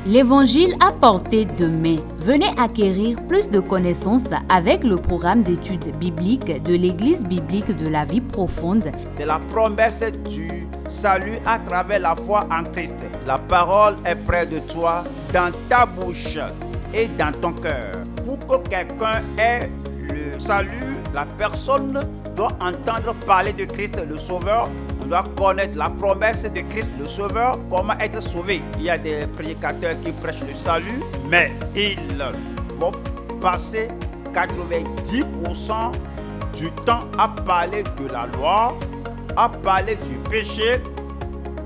L'évangile à portée de main. Venez acquérir plus de connaissances avec le programme d'études bibliques de l'Église biblique de la vie profonde. C'est la promesse du salut à travers la foi en Christ. La parole est près de toi, dans ta bouche et dans ton cœur. Pour que quelqu'un ait le salut, la personne doit entendre parler de Christ le Sauveur. On doit connaître la promesse de Christ le Sauveur, comment être sauvé. Il y a des prédicateurs qui prêchent le salut, mais ils vont passer 90% du temps à parler de la loi, à parler du péché,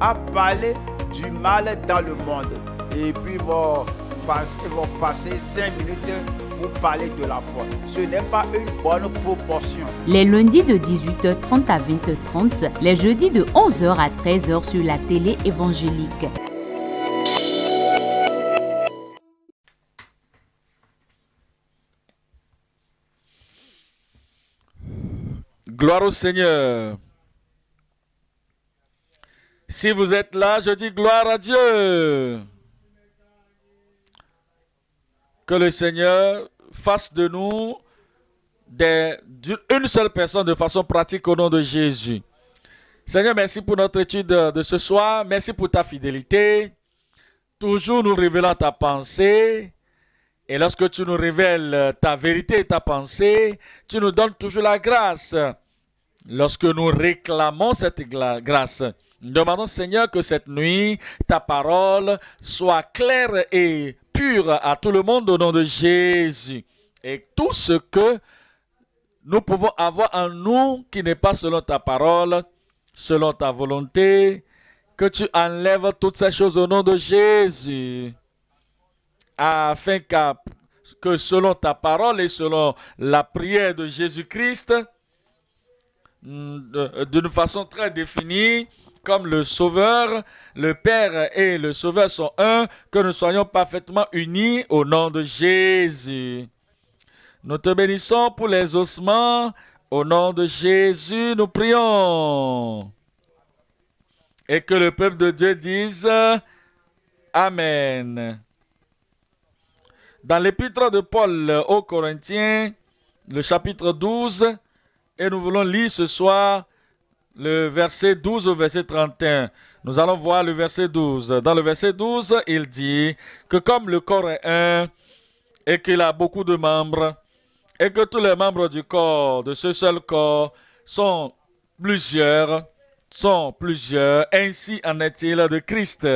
à parler du mal dans le monde. Et puis ils vont passer 5 minutes pour parler de la foi. Ce n'est pas une bonne proportion. Les lundis de 18h30 à 20h30, les jeudis de 11h à 13h sur la télé évangélique. Gloire au Seigneur. Si vous êtes là, je dis gloire à Dieu. Que le Seigneur fasse de nous une seule personne de façon pratique au nom de Jésus. Seigneur, merci pour notre étude de ce soir. Merci pour ta fidélité. Toujours nous révélant ta pensée. Et lorsque tu nous révèles ta vérité et ta pensée, tu nous donnes toujours la grâce. Lorsque nous réclamons cette grâce, nous demandons, Seigneur, que cette nuit, ta parole soit claire et pure à tout le monde au nom de Jésus. Et tout ce que nous pouvons avoir en nous qui n'est pas selon ta parole, selon ta volonté, que tu enlèves toutes ces choses au nom de Jésus, afin que selon ta parole et selon la prière de Jésus-Christ, d'une façon très définie, comme le Sauveur, le Père et le Sauveur sont un, que nous soyons parfaitement unis au nom de Jésus. Nous te bénissons pour les ossements. Au nom de Jésus, nous prions. Et que le peuple de Dieu dise Amen. Dans l'épître de Paul aux Corinthiens, le chapitre 12, et nous voulons lire ce soir le verset 12 au verset 31. Nous allons voir le verset 12. Dans le verset 12, il dit que comme le corps est un et qu'il a beaucoup de membres, et que tous les membres du corps, de ce seul corps, sont plusieurs, ainsi en est-il de Christ.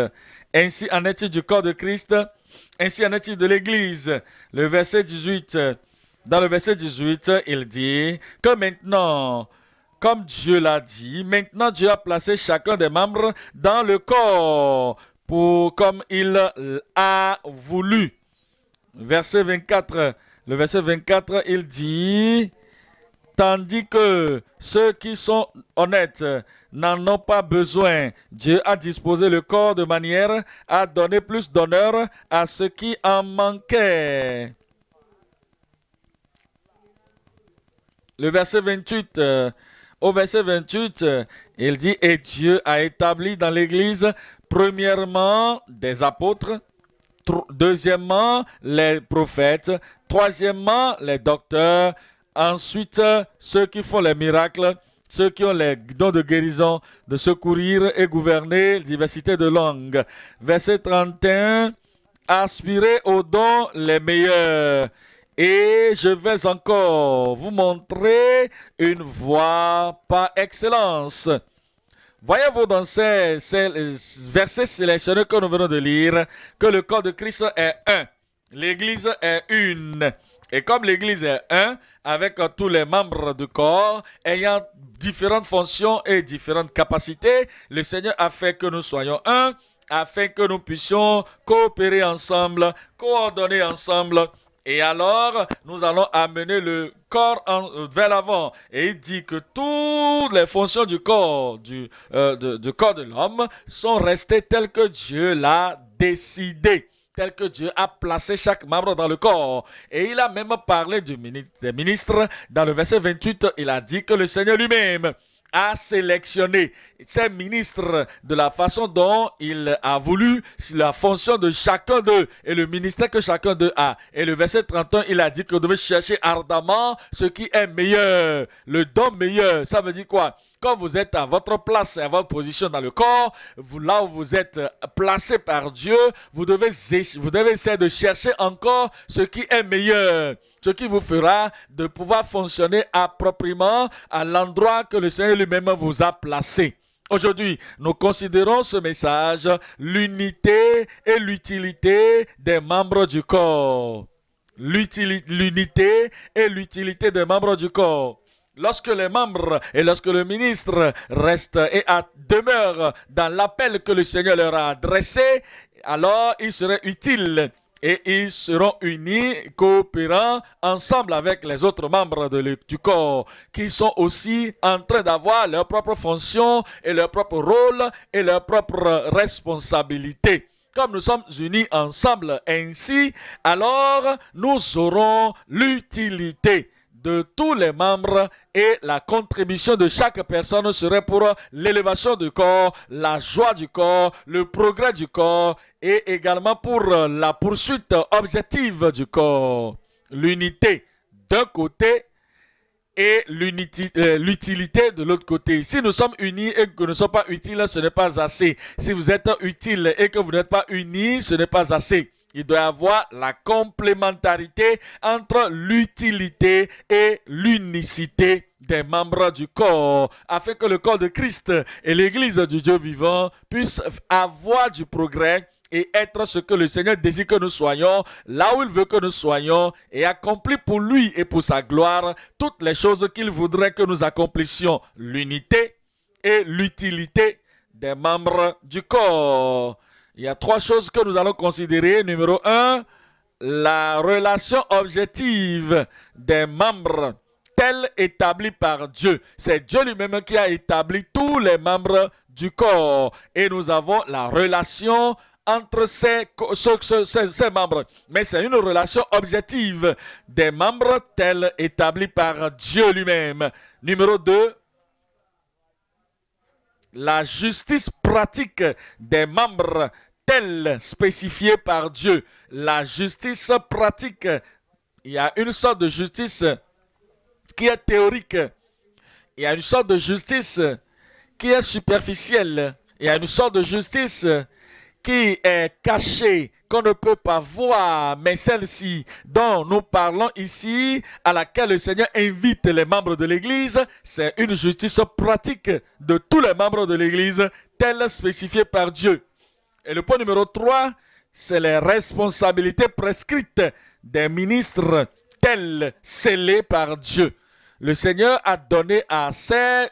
Ainsi en est-il du corps de Christ, ainsi en est-il de l'Église. Le verset 18. Dans le verset 18, il dit que maintenant, comme Dieu l'a dit, maintenant Dieu a placé chacun des membres dans le corps comme il a voulu. Verset 24. Le verset 24, il dit « Tandis que ceux qui sont honnêtes n'en ont pas besoin, Dieu a disposé le corps de manière à donner plus d'honneur à ceux qui en manquaient. » Le verset 28, au verset 28, il dit « Et Dieu a établi dans l'Église, premièrement, des apôtres, deuxièmement, les prophètes, troisièmement, les docteurs, ensuite, ceux qui font les miracles, ceux qui ont les dons de guérison, de secourir et gouverner, diversité de langues. » Verset 31, « Aspirez aux dons les meilleurs. Et je vais encore vous montrer une voie par excellence. » Voyez-vous dans ces versets sélectionnés que nous venons de lire que le corps de Christ est un. L'Église est une. Et comme l'Église est un, avec tous les membres du corps, ayant différentes fonctions et différentes capacités, le Seigneur a fait que nous soyons un, afin que nous puissions coopérer ensemble, coordonner ensemble. Et alors, nous allons amener le corps vers l'avant. Et il dit que toutes les fonctions du corps, du corps de l'homme, sont restées telles que Dieu l'a décidé, tel que Dieu a placé chaque membre dans le corps. Et il a même parlé des ministres. Dans le verset 28, il a dit que le Seigneur lui-même a sélectionné ses ministres de la façon dont il a voulu, la fonction de chacun d'eux et le ministère que chacun d'eux a. Et le verset 31, il a dit que vous devez chercher ardemment ce qui est meilleur, le don meilleur. Ça veut dire quoi? Quand vous êtes à votre place et à votre position dans le corps, là où vous êtes placé par Dieu, vous devez essayer de chercher encore ce qui est meilleur. Ce qui vous fera de pouvoir fonctionner appropriément à l'endroit que le Seigneur lui-même vous a placé. Aujourd'hui, nous considérons ce message, l'unité et l'utilité des membres du corps. L'unité et l'utilité des membres du corps. Lorsque les membres et lorsque le ministre restent et demeurent dans l'appel que le Seigneur leur a adressé, alors il serait utile et ils seront unis, coopérant ensemble avec les autres membres du corps, qui sont aussi en train d'avoir leurs propres fonctions et leur propre rôle et leurs propres responsabilités. Comme nous sommes unis ensemble ainsi, alors nous aurons l'utilité de tous les membres et la contribution de chaque personne serait pour l'élévation du corps, la joie du corps, le progrès du corps et également pour la poursuite objective du corps. L'unité d'un côté et l'utilité de l'autre côté. Si nous sommes unis et que nous ne sommes pas utiles, ce n'est pas assez. Si vous êtes utiles et que vous n'êtes pas unis, ce n'est pas assez. Il doit y avoir la complémentarité entre l'utilité et l'unicité des membres du corps, afin que le corps de Christ et l'Église du Dieu vivant puissent avoir du progrès et être ce que le Seigneur désire que nous soyons, là où il veut que nous soyons, et accomplir pour lui et pour sa gloire toutes les choses qu'il voudrait que nous accomplissions. L'unité et l'utilité des membres du corps. Il y a trois choses que nous allons considérer. Numéro 1, la relation objective des membres telle établie par Dieu. C'est Dieu lui-même qui a établi tous les membres du corps. Et nous avons la relation entre ces membres. Mais c'est une relation objective des membres telle établie par Dieu lui-même. Numéro 2, la justice pratique des membres telle spécifiée par Dieu. La justice pratique, il y a une sorte de justice qui est théorique. Il y a une sorte de justice qui est superficielle. Il y a une sorte de justice qui est cachée, qu'on ne peut pas voir, mais celle-ci dont nous parlons ici, à laquelle le Seigneur invite les membres de l'Église, c'est une justice pratique de tous les membres de l'Église, telle spécifiée par Dieu. Et le point numéro 3, c'est les responsabilités prescrites des ministres, telles scellées par Dieu. Le Seigneur a donné à ses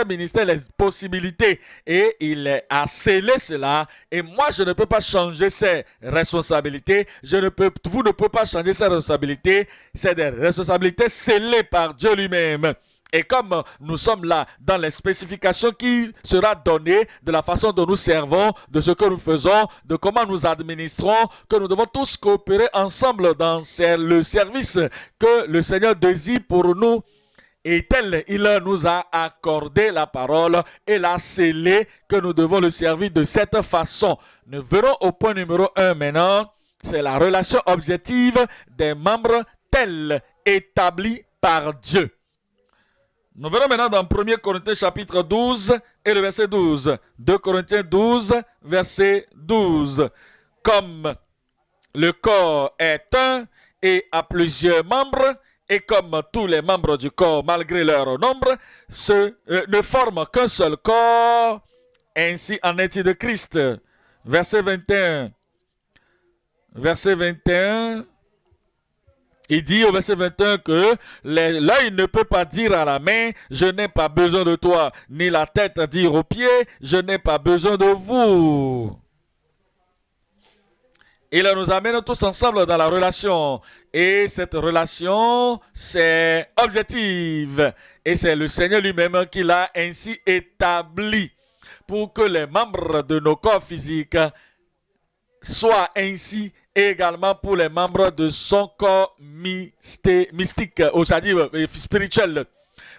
ministères les possibilités et il a scellé cela. Et moi, je ne peux pas changer ces responsabilités. Vous ne pouvez pas changer ces responsabilités. C'est des responsabilités scellées par Dieu lui-même. Et comme nous sommes là dans les spécifications qui sera données de la façon dont nous servons, de ce que nous faisons, de comment nous administrons, que nous devons tous coopérer ensemble dans le service que le Seigneur désire pour nous. Et tel il nous a accordé la parole et l'a scellé que nous devons le servir de cette façon. Nous verrons au point numéro 1 maintenant. C'est la relation objective des membres telle établie par Dieu. Nous verrons maintenant dans 1 Corinthiens chapitre 12 et le verset 12. 2 Corinthiens 12, verset 12. Comme le corps est un et a plusieurs membres, et comme tous les membres du corps, malgré leur nombre, ne forment qu'un seul corps, ainsi en est-il de Christ. Verset 21. Verset 21. Il dit au verset 21 que l'œil ne peut pas dire à la main, je n'ai pas besoin de toi, ni la tête dire aux pieds, je n'ai pas besoin de vous. Il nous amène tous ensemble dans la relation. Et cette relation, c'est objective. Et c'est le Seigneur lui-même qui l'a ainsi établi pour que les membres de nos corps physiques soient ainsi également pour les membres de son corps mystique, c'est-à-dire spirituel.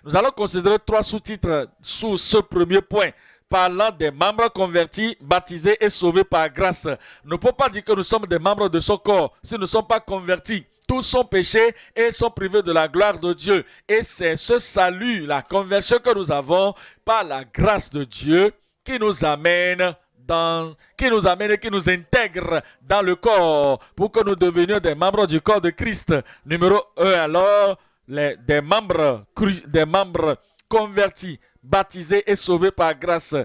Nous allons considérer 3 sous-titres sous ce premier point, parlant des membres convertis, baptisés et sauvés par grâce. Nous ne pouvons pas dire que nous sommes des membres de son corps si nous ne sommes pas convertis. Tous sont péchés et sont privés de la gloire de Dieu. Et c'est ce salut, la conversion que nous avons par la grâce de Dieu qui nous amène et qui nous intègre dans le corps pour que nous devenions des membres du corps de Christ. Numéro 1 alors, des membres convertis, baptisés et sauvés par grâce.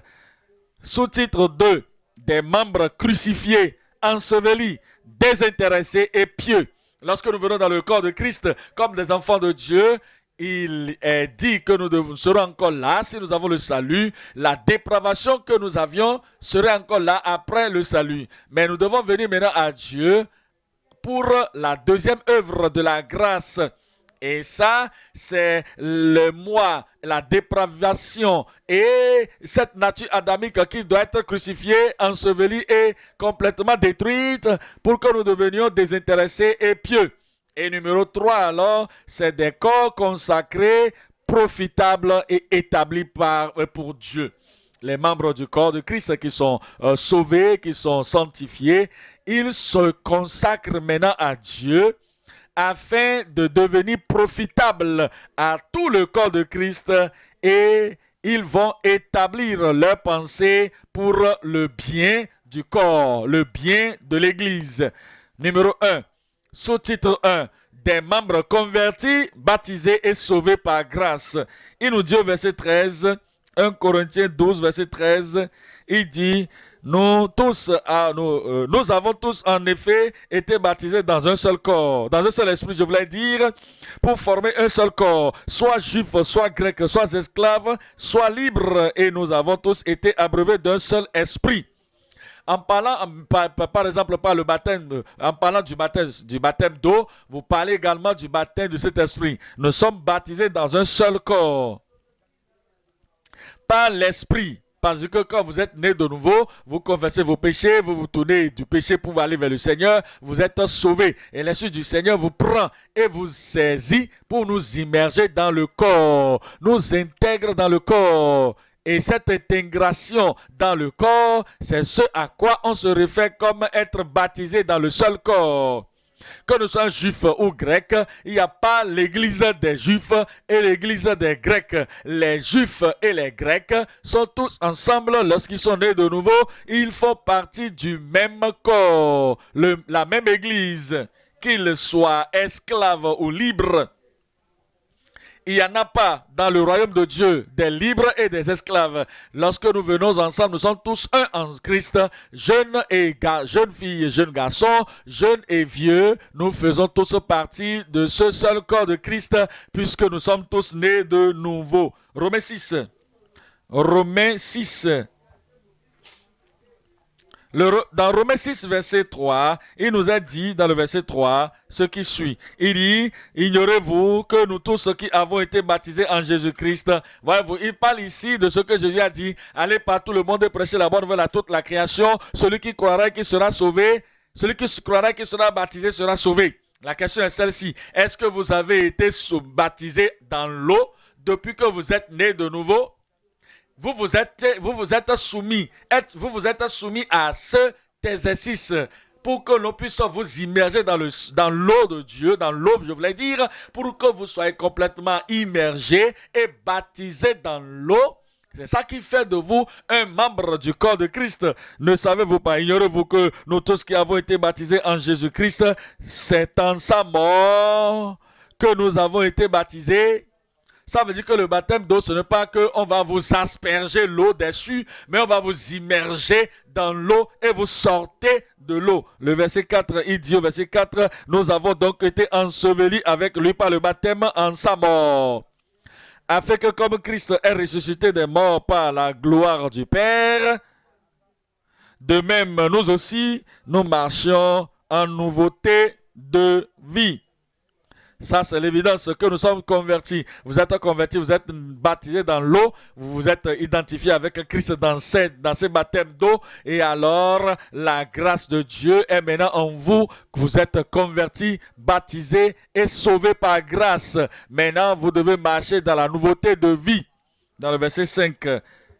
Sous-titre 2, des membres crucifiés, ensevelis, désintéressés et pieux. Lorsque nous venons dans le corps de Christ comme des enfants de Dieu, il est dit que nous serons encore là si nous avons le salut. La dépravation que nous avions serait encore là après le salut. Mais nous devons venir maintenant à Dieu pour la deuxième œuvre de la grâce. Et ça, c'est le moi, la dépravation et cette nature adamique qui doit être crucifiée, ensevelie et complètement détruite pour que nous devenions désintéressés et pieux. Et numéro 3, alors, c'est des corps consacrés, profitables et établis pour Dieu. Les membres du corps de Christ qui sont sauvés, qui sont sanctifiés, ils se consacrent maintenant à Dieu afin de devenir profitables à tout le corps de Christ et ils vont établir leurs pensées pour le bien du corps, le bien de l'Église. Numéro 1. Sous-titre 1, des membres convertis, baptisés et sauvés par grâce. Il nous dit au verset 13, 1 Corinthiens 12, verset 13, il dit, nous avons tous en effet été baptisés dans un seul corps, dans un seul esprit, je voulais dire, pour former un seul corps, soit juif, soit grec, soit esclave, soit libre, et nous avons tous été abreuvés d'un seul esprit. En parlant, par exemple, par le baptême, en parlant du baptême d'eau, vous parlez également du baptême de cet esprit. Nous sommes baptisés dans un seul corps. Par l'esprit. Parce que quand vous êtes né de nouveau, vous confessez vos péchés, vous vous tournez du péché pour aller vers le Seigneur, vous êtes sauvés. Et l'Esprit du Seigneur vous prend et vous saisit pour nous immerger dans le corps, nous intègre dans le corps. Et cette intégration dans le corps, c'est ce à quoi on se réfère comme être baptisé dans le seul corps. Que nous soyons juifs ou grecs, il n'y a pas l'église des juifs et l'église des grecs. Les juifs et les grecs sont tous ensemble lorsqu'ils sont nés de nouveau. Ils font partie du même corps, la même église, qu'ils soient esclaves ou libres. Il n'y en a pas dans le royaume de Dieu des libres et des esclaves. Lorsque nous venons ensemble, nous sommes tous un en Christ, jeunes filles, jeunes garçons, jeunes et vieux. Nous faisons tous partie de ce seul corps de Christ puisque nous sommes tous nés de nouveau. Romains 6. Romains 6. Dans Romains 6, verset 3, il nous a dit dans le verset 3 ce qui suit. Il dit, ignorez-vous que nous tous qui avons été baptisés en Jésus-Christ, voyez-vous, il parle ici de ce que Jésus a dit, allez par tout le monde et prêchez la bonne nouvelle à toute la création, celui qui croira qui sera sauvé, celui qui croira qui sera baptisé sera sauvé. La question est celle-ci, est-ce que vous avez été baptisé dans l'eau depuis que vous êtes né de nouveau? Vous vous êtes soumis à cet exercice pour que l'on puisse vous immerger dans l'eau de Dieu, dans l'eau, je voulais dire, pour que vous soyez complètement immergés et baptisés dans l'eau. C'est ça qui fait de vous un membre du corps de Christ. Ne savez-vous pas, ignorez-vous que nous tous qui avons été baptisés en Jésus-Christ, c'est en sa mort que nous avons été baptisés. Ça veut dire que le baptême d'eau, ce n'est pas qu'on va vous asperger l'eau dessus, mais on va vous immerger dans l'eau et vous sortez de l'eau. Le verset 4, il dit au verset 4, nous avons donc été ensevelis avec lui par le baptême en sa mort. Afin que comme Christ est ressuscité des morts par la gloire du Père, de même nous aussi, nous marchions en nouveauté de vie. Ça, c'est l'évidence que nous sommes convertis. Vous êtes convertis, vous êtes baptisés dans l'eau, vous vous êtes identifiés avec Christ dans ces baptêmes d'eau. Et alors, la grâce de Dieu est maintenant en vous. Vous êtes convertis, baptisés et sauvés par grâce. Maintenant, vous devez marcher dans la nouveauté de vie. Dans le verset 5,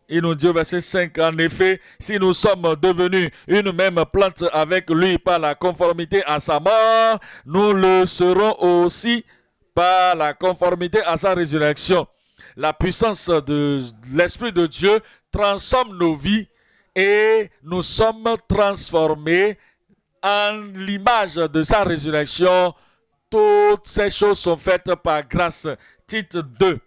il nous dit au verset 5, en effet, si nous sommes devenus une même plante avec lui par la conformité à sa mort, nous le serons aussi par la conformité à sa résurrection. La puissance de l'Esprit de Dieu transforme nos vies et nous sommes transformés en l'image de sa résurrection. Toutes ces choses sont faites par grâce. Tite 2.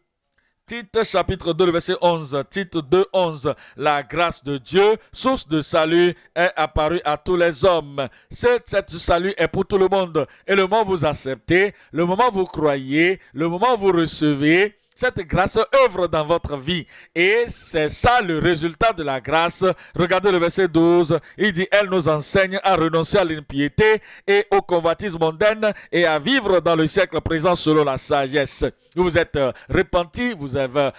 Tite chapitre 2, verset 11. Tite 2, 11. La grâce de Dieu, source de salut, est apparue à tous les hommes. Cette salut est pour tout le monde. Et le moment où vous acceptez, le moment où vous croyez, le moment où vous recevez, cette grâce œuvre dans votre vie. Et c'est ça le résultat de la grâce. Regardez le verset 12. Il dit, elle nous enseigne à renoncer à l'impiété et au convoitise mondaine et à vivre dans le siècle présent selon la sagesse. Vous vous êtes repentis, vous avez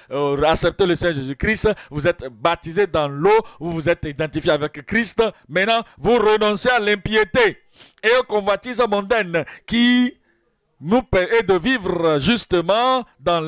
accepté le Seigneur Jésus-Christ, vous êtes baptisés dans l'eau, vous vous êtes identifiés avec Christ. Maintenant, vous renoncez à l'impiété et au convoitise mondaine qui nous permet de vivre justement dans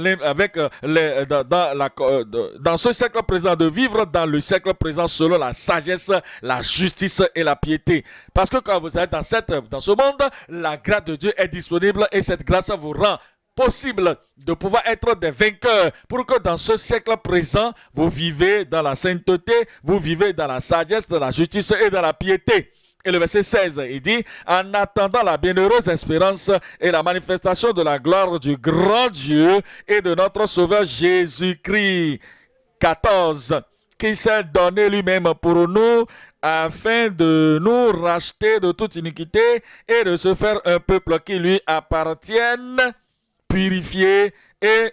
ce siècle présent, de vivre dans le siècle présent selon la sagesse, la justice et la piété. Parce que quand vous êtes dans ce monde, la grâce de Dieu est disponible et cette grâce vous rend possible de pouvoir être des vainqueurs pour que dans ce siècle présent, vous vivez dans la sainteté, vous vivez dans la sagesse, dans la justice et dans la piété. Et le verset 16, il dit, en attendant la bienheureuse espérance et la manifestation de la gloire du grand Dieu et de notre Sauveur Jésus-Christ. 14, qui s'est donné lui-même pour nous afin de nous racheter de toute iniquité et de se faire un peuple qui lui appartienne, purifié et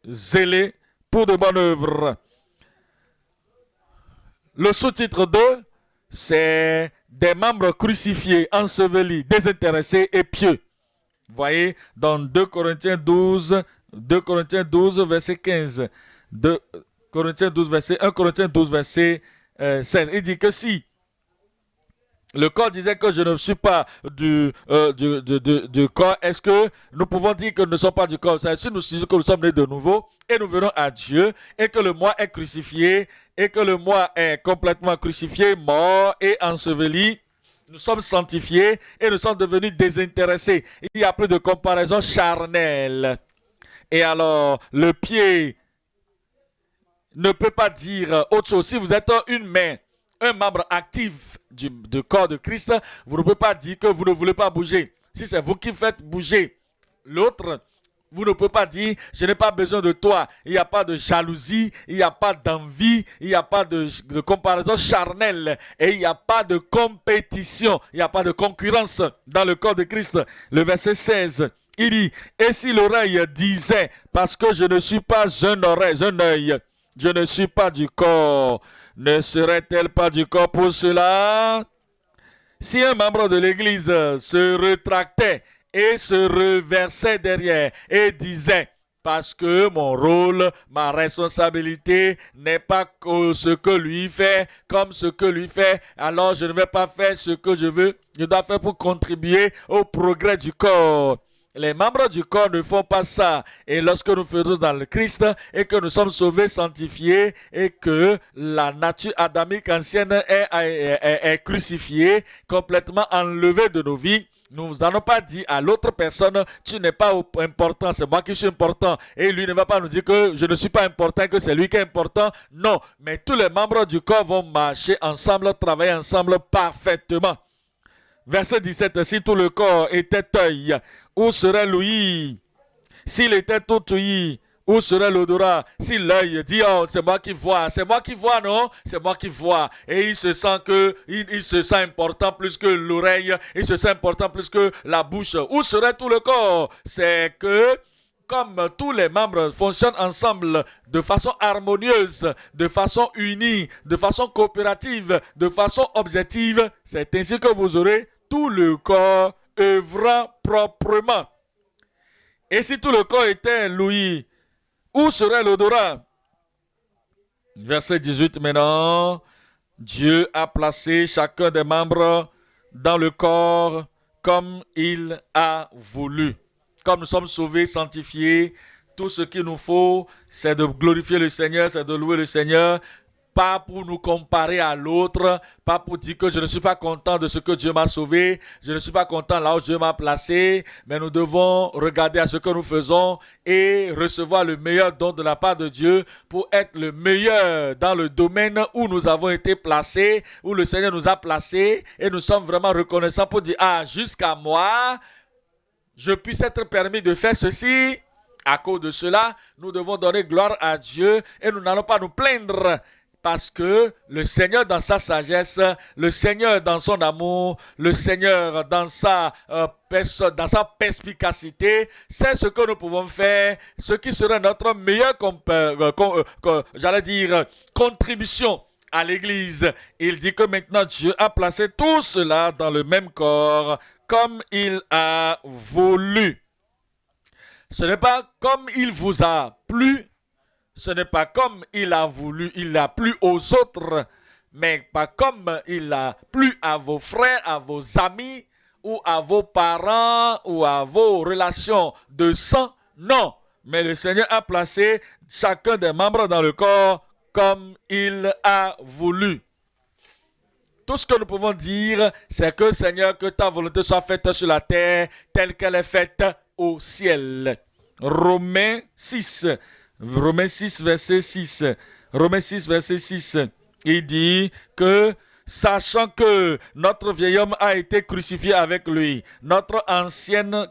zélé pour de bonnes œuvres. Le sous-titre 2, c'est des membres crucifiés, ensevelis, désintéressés et pieux. Vous voyez, dans 2 Corinthiens 12, verset 15, 1 Corinthiens 12, verset 16, il dit que si le corps disait que je ne suis pas du corps, est-ce que nous pouvons dire que nous ne sommes pas du corps? C'est si nous disons que nous sommes nés de nouveau et nous venons à Dieu et que le moi est crucifié et que le moi est complètement crucifié, mort et enseveli, nous sommes sanctifiés et nous sommes devenus désintéressés. Il n'y a plus de comparaison charnelle. Et alors, le pied ne peut pas dire autre chose. Si vous êtes une main, un membre actif du corps de Christ, vous ne pouvez pas dire que vous ne voulez pas bouger. Si c'est vous qui faites bouger l'autre, vous ne pouvez pas dire « je n'ai pas besoin de toi ». Il n'y a pas de jalousie, il n'y a pas d'envie, il n'y a pas de comparaison charnelle et il n'y a pas de compétition, il n'y a pas de concurrence dans le corps de Christ. Le verset 16, il dit « et si l'oreille disait « parce que je ne suis pas un œil, je ne suis pas du corps », ne serait-elle pas du corps pour cela? Si un membre de l'Église se rétractait et se reversait derrière et disait « parce que mon rôle, ma responsabilité n'est pas ce que lui fait, comme ce que lui fait, alors je ne vais pas faire ce que je veux, je dois faire pour contribuer au progrès du corps ». Les membres du corps ne font pas ça. Et lorsque nous faisons dans le Christ et que nous sommes sauvés, sanctifiés et que la nature adamique ancienne est crucifiée, complètement enlevée de nos vies, nous n'allons pas dire à l'autre personne, tu n'es pas important, c'est moi qui suis important. Et lui ne va pas nous dire que je ne suis pas important, que c'est lui qui est important. Non, mais tous les membres du corps vont marcher ensemble, travailler ensemble parfaitement. Verset 17, si tout le corps était œil, où serait l'ouïe? S'il était tout ouïe, où serait l'odorat? Si l'œil dit, oh, c'est moi qui vois, non? C'est moi qui vois. Et il se sent il se sent important plus que l'oreille, il se sent important plus que la bouche. Où serait tout le corps? C'est que, comme tous les membres fonctionnent ensemble de façon harmonieuse, de façon unie, de façon coopérative, de façon objective, c'est ainsi que vous aurez tout le corps œuvrant proprement. Et si tout le corps était l'ouïe, où serait l'odorat? Verset 18 maintenant. Dieu a placé chacun des membres dans le corps comme il a voulu. Comme nous sommes sauvés, sanctifiés, tout ce qu'il nous faut, c'est de glorifier le Seigneur, c'est de louer le Seigneur. Pas pour nous comparer à l'autre, pas pour dire que je ne suis pas content de ce que Dieu m'a sauvé, je ne suis pas content là où Dieu m'a placé, mais nous devons regarder à ce que nous faisons et recevoir le meilleur don de la part de Dieu pour être le meilleur dans le domaine où nous avons été placés, où le Seigneur nous a placés, et nous sommes vraiment reconnaissants pour dire, ah, jusqu'à moi, je puisse être permis de faire ceci. À cause de cela, nous devons donner gloire à Dieu et nous n'allons pas nous plaindre. Parce que le Seigneur dans sa sagesse, le Seigneur dans son amour, le Seigneur dans sa perspicacité, c'est ce que nous pouvons faire, ce qui serait notre meilleure contribution à l'Église. Il dit que maintenant Dieu a placé tout cela dans le même corps comme il a voulu. Ce n'est pas comme il vous a plu. Ce n'est pas comme il a voulu, il a plu aux autres, mais pas comme il a plu à vos frères, à vos amis, ou à vos parents, ou à vos relations de sang. Non, mais le Seigneur a placé chacun des membres dans le corps comme il a voulu. Tout ce que nous pouvons dire, c'est que Seigneur, que ta volonté soit faite sur la terre, telle qu'elle est faite au ciel. Romains 6, verset 6. Romains 6, verset 6. Il dit que, sachant que notre vieil homme a été crucifié avec lui, notre ancien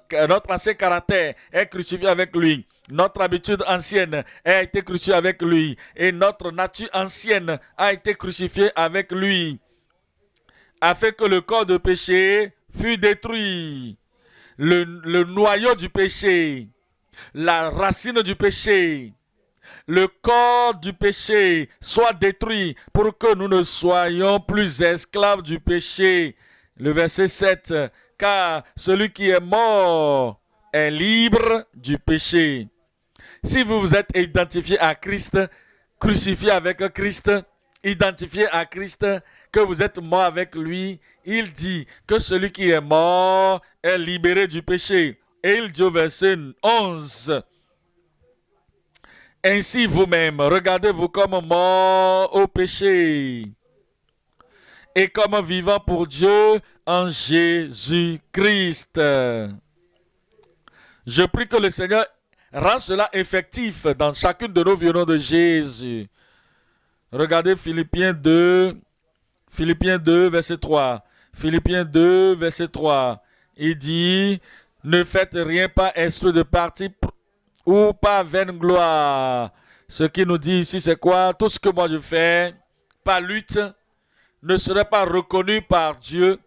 caractère est crucifié avec lui, notre habitude ancienne a été crucifiée avec lui, et notre nature ancienne a été crucifiée avec lui, afin que le corps de péché fût détruit. Le noyau du péché, la racine du péché, le corps du péché soit détruit pour que nous ne soyons plus esclaves du péché. Le verset 7, car celui qui est mort est libre du péché. Si vous vous êtes identifié à Christ, crucifié avec Christ, identifié à Christ, que vous êtes mort avec lui, il dit que celui qui est mort est libéré du péché. Et il dit au verset 11, ainsi vous-même, regardez-vous comme mort au péché et comme vivant pour Dieu en Jésus-Christ. Je prie que le Seigneur rend cela effectif dans chacune de nos vies au nom de Jésus. Regardez Philippiens 2, verset 3. Philippiens 2, verset 3. Il dit, ne faites rien par esprit de parti ou par vaine gloire. Ce qu'il nous dit ici, c'est quoi? Tout ce que moi je fais, par lutte, ne serait pas reconnu par Dieu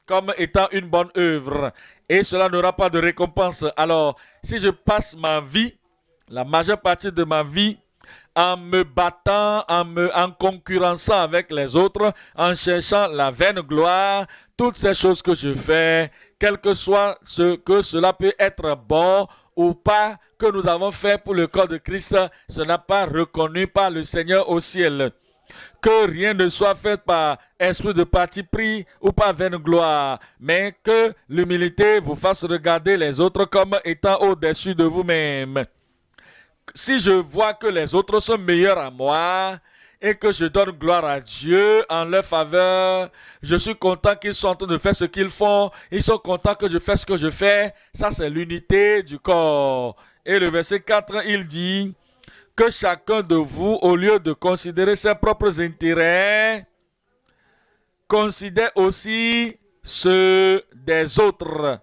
comme étant une bonne œuvre. Et cela n'aura pas de récompense. Alors, si je passe ma vie, la majeure partie de ma vie, en me battant, en concurrençant avec les autres, en cherchant la vaine gloire, toutes ces choses que je fais, quel que soit ce que cela peut être bon ou pas que nous avons fait pour le corps de Christ, ce n'est pas reconnu par le Seigneur au ciel. Que rien ne soit fait par esprit de parti pris ou par vaine gloire, mais que l'humilité vous fasse regarder les autres comme étant au-dessus de vous-même. Si je vois que les autres sont meilleurs à moi et que je donne gloire à Dieu en leur faveur, je suis content qu'ils sont en train de faire ce qu'ils font, ils sont contents que je fais ce que je fais. Ça, c'est l'unité du corps. Et le verset 4, il dit que chacun de vous, au lieu de considérer ses propres intérêts, considère aussi ceux des autres.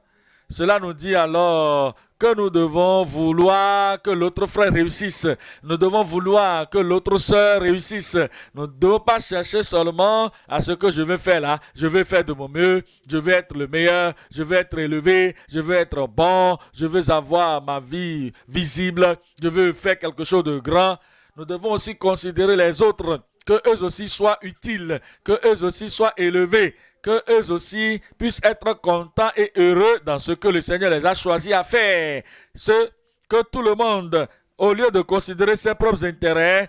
Cela nous dit alors que nous devons vouloir que l'autre frère réussisse. Nous devons vouloir que l'autre sœur réussisse. Nous ne devons pas chercher seulement à ce que je veux faire là. Je veux faire de mon mieux. Je veux être le meilleur. Je veux être élevé. Je veux être bon. Je veux avoir ma vie visible. Je veux faire quelque chose de grand. Nous devons aussi considérer les autres que eux aussi soient utiles, que eux aussi soient élevés, que eux aussi puissent être contents et heureux dans ce que le Seigneur les a choisis à faire. Ce que tout le monde, au lieu de considérer ses propres intérêts,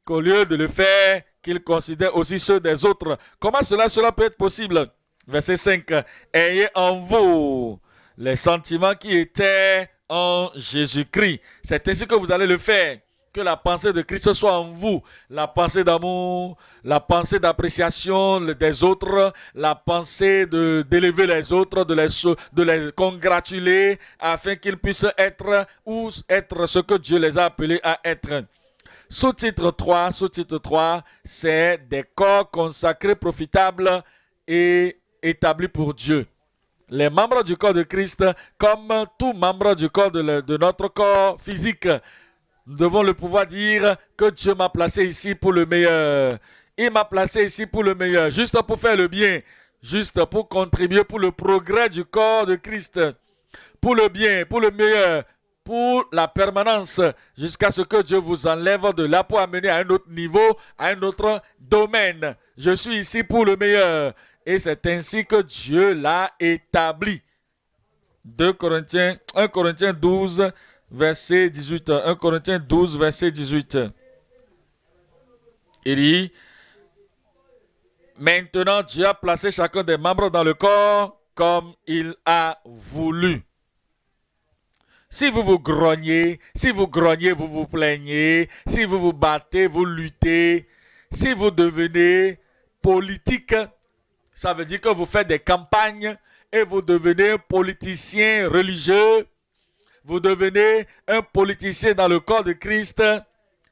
qu'au lieu de le faire, qu'il considère aussi ceux des autres. Comment cela peut être possible? Verset 5. Ayez en vous les sentiments qui étaient en Jésus-Christ. C'est ainsi que vous allez le faire. Que la pensée de Christ soit en vous. La pensée d'amour, la pensée d'appréciation des autres, la pensée d'élever les autres, de les congratuler afin qu'ils puissent être ce que Dieu les a appelés à être. Sous-titre 3, c'est des corps consacrés, profitables et établis pour Dieu. Les membres du corps de Christ, comme tout membre du corps de notre corps physique, nous devons le pouvoir dire que Dieu m'a placé ici pour le meilleur. Il m'a placé ici pour le meilleur, juste pour faire le bien, juste pour contribuer pour le progrès du corps de Christ, pour le bien, pour le meilleur, pour la permanence, jusqu'à ce que Dieu vous enlève de là pour amener à un autre niveau, à un autre domaine. Je suis ici pour le meilleur. Et c'est ainsi que Dieu l'a établi. 1 Corinthiens 12, verset 18. 1 Corinthiens 12, verset 18. Il dit, maintenant Dieu a placé chacun des membres dans le corps comme il a voulu. Si vous vous grognez, vous vous plaignez, si vous vous battez, vous luttez, si vous devenez politique, ça veut dire que vous faites des campagnes et vous devenez un politicien religieux, vous devenez un politicien dans le corps de Christ.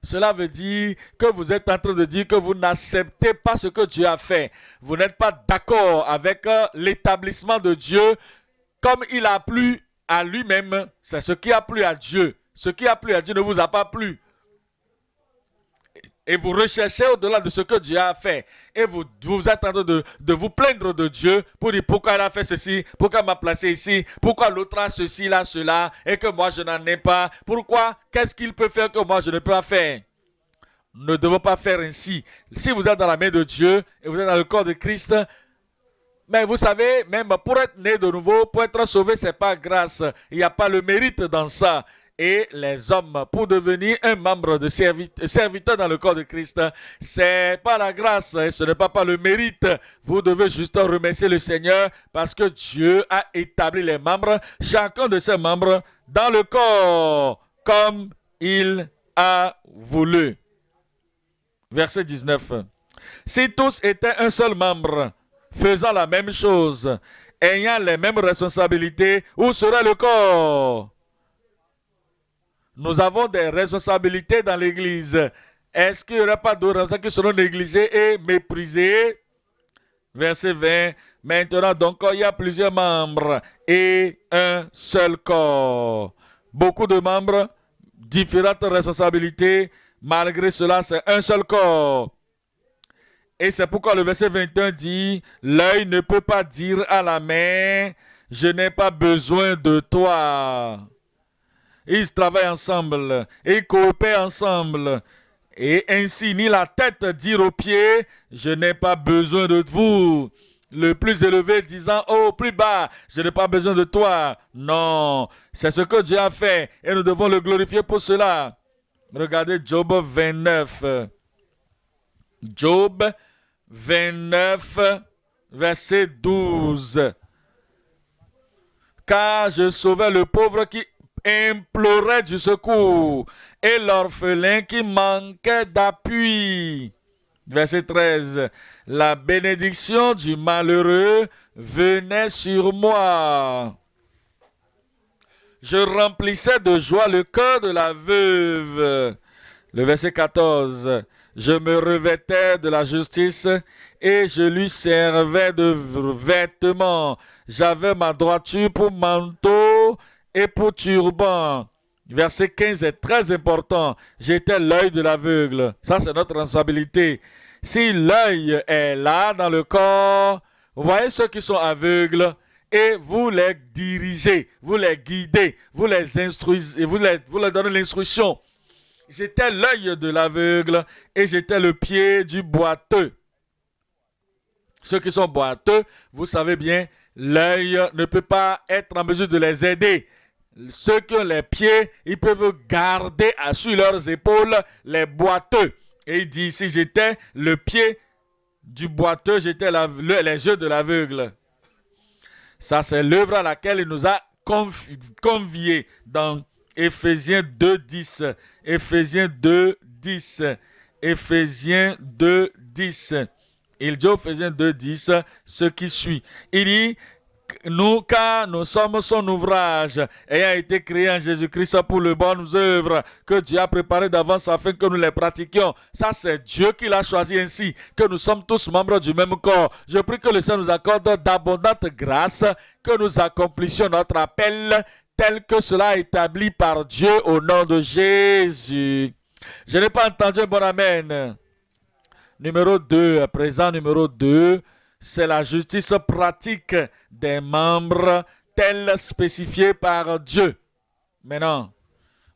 Cela veut dire que vous êtes en train de dire que vous n'acceptez pas ce que Dieu a fait. Vous n'êtes pas d'accord avec l'établissement de Dieu comme il a plu à lui-même. C'est ce qui a plu à Dieu. Ce qui a plu à Dieu ne vous a pas plu. Et vous recherchez au-delà de ce que Dieu a fait. Et vous êtes en train de vous plaindre de Dieu pour dire pourquoi il a fait ceci, pourquoi il m'a placé ici, pourquoi l'autre a ceci, là, cela, et que moi je n'en ai pas. Pourquoi? Qu'est-ce qu'il peut faire que moi je ne peux pas faire? Nous ne devons pas faire ainsi. Si vous êtes dans la main de Dieu et vous êtes dans le corps de Christ, mais vous savez, même pour être né de nouveau, pour être sauvé, ce n'est pas grâce. Il n'y a pas le mérite dans ça. Et les hommes, pour devenir un membre de serviteur dans le corps de Christ, c'est pas la grâce et ce n'est pas le mérite. Vous devez juste remercier le Seigneur parce que Dieu a établi les membres, chacun de ses membres, dans le corps, comme il a voulu. Verset 19. Si tous étaient un seul membre, faisant la même chose, ayant les mêmes responsabilités, où serait le corps? Nous avons des responsabilités dans l'Église. Est-ce qu'il n'y aurait pas d'autres responsabilités qui seront négligées et méprisées? Verset 20. Maintenant, donc, il y a plusieurs membres et un seul corps. Beaucoup de membres, différentes responsabilités. Malgré cela, c'est un seul corps. Et c'est pourquoi le verset 21 dit, l'œil ne peut pas dire à la main, je n'ai pas besoin de toi. Ils travaillent ensemble, ils coopèrent ensemble. Et ainsi, ni la tête dire aux pieds, je n'ai pas besoin de vous. Le plus élevé disant au plus bas, je n'ai pas besoin de toi. Non, c'est ce que Dieu a fait et nous devons le glorifier pour cela. Regardez Job 29. Job 29, verset 12. Car je sauvais le pauvre qui implorait du secours et l'orphelin qui manquait d'appui. Verset 13. La bénédiction du malheureux venait sur moi. Je remplissais de joie le cœur de la veuve. Le verset 14. Je me revêtais de la justice et je lui servais de vêtements. J'avais ma droiture pour manteau et pour turban. Verset 15 est très important. J'étais l'œil de l'aveugle. Ça, c'est notre responsabilité. Si l'œil est là dans le corps, vous voyez ceux qui sont aveugles et vous les dirigez, vous les guidez, vous les instruisez, vous leur donnez l'instruction. J'étais l'œil de l'aveugle et j'étais le pied du boiteux. Ceux qui sont boiteux, vous savez bien, l'œil ne peut pas être en mesure de les aider. Ceux qui ont les pieds, ils peuvent garder sur leurs épaules les boiteux. Et il dit ici, j'étais le pied du boiteux, j'étais les yeux de l'aveugle. Ça, c'est l'œuvre à laquelle il nous a conviés dans Éphésiens 2.10. Éphésiens 2.10. Éphésiens 2.10. Il dit Éphésiens 2.10 ce qui suit. Il dit, car nous sommes son ouvrage, ayant été créé en Jésus-Christ pour les bonnes œuvres que Dieu a préparées d'avance afin que nous les pratiquions. Ça, c'est Dieu qui l'a choisi ainsi, que nous sommes tous membres du même corps. Je prie que le Seigneur nous accorde d'abondantes grâces, que nous accomplissions notre appel tel que cela est établi par Dieu au nom de Jésus. Je n'ai pas entendu un bon amen. Numéro 2, à présent, numéro 2, c'est la justice pratique des membres telle spécifiée par Dieu. Maintenant,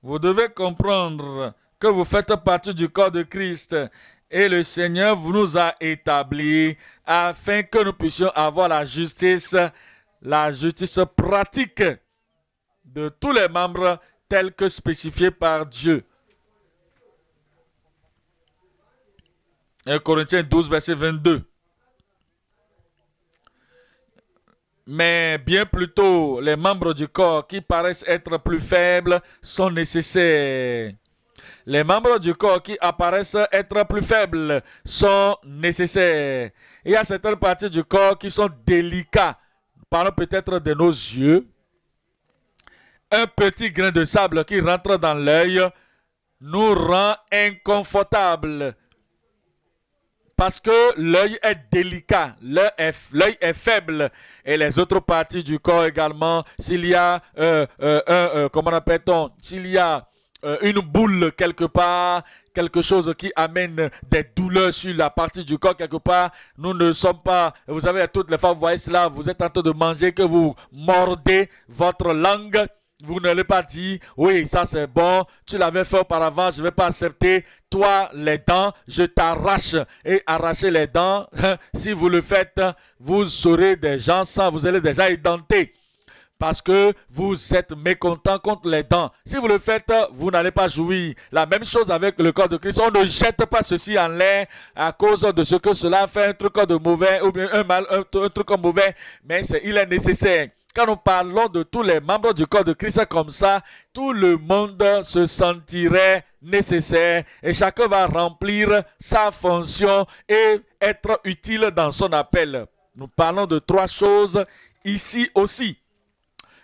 vous devez comprendre que vous faites partie du corps de Christ et le Seigneur vous nous a établis afin que nous puissions avoir la justice pratique de tous les membres tels que spécifiés par Dieu. 1 Corinthiens 12, verset 22. Mais bien plutôt, les membres du corps qui paraissent être plus faibles sont nécessaires. Les membres du corps qui apparaissent être plus faibles sont nécessaires. Il y a certaines parties du corps qui sont délicates. Parlons peut-être de nos yeux. Un petit grain de sable qui rentre dans l'œil nous rend inconfortables. Parce que l'œil est délicat, l'œil est faible. Et les autres parties du corps également, s'il y a, comment appelle-t-on, s'il y a une boule quelque part, quelque chose qui amène des douleurs sur la partie du corps quelque part, nous ne sommes pas, vous savez, toutes les fois vous voyez cela, vous êtes en train de manger, que vous mordez votre langue. Vous ne l'avez pas dit, oui, ça c'est bon, tu l'avais fait auparavant, je ne vais pas accepter. Toi, les dents, je t'arrache. Et arracher les dents, si vous le faites, vous serez des gens sans, vous allez déjà édenter. Parce que vous êtes mécontent contre les dents. Si vous le faites, vous n'allez pas jouir. La même chose avec le corps de Christ. On ne jette pas ceci en l'air à cause de ce que cela fait, un truc de mauvais, ou bien un truc mauvais, mais il est nécessaire. Quand nous parlons de tous les membres du corps de Christ comme ça, tout le monde se sentirait nécessaire et chacun va remplir sa fonction et être utile dans son appel. Nous parlons de 3 choses ici aussi.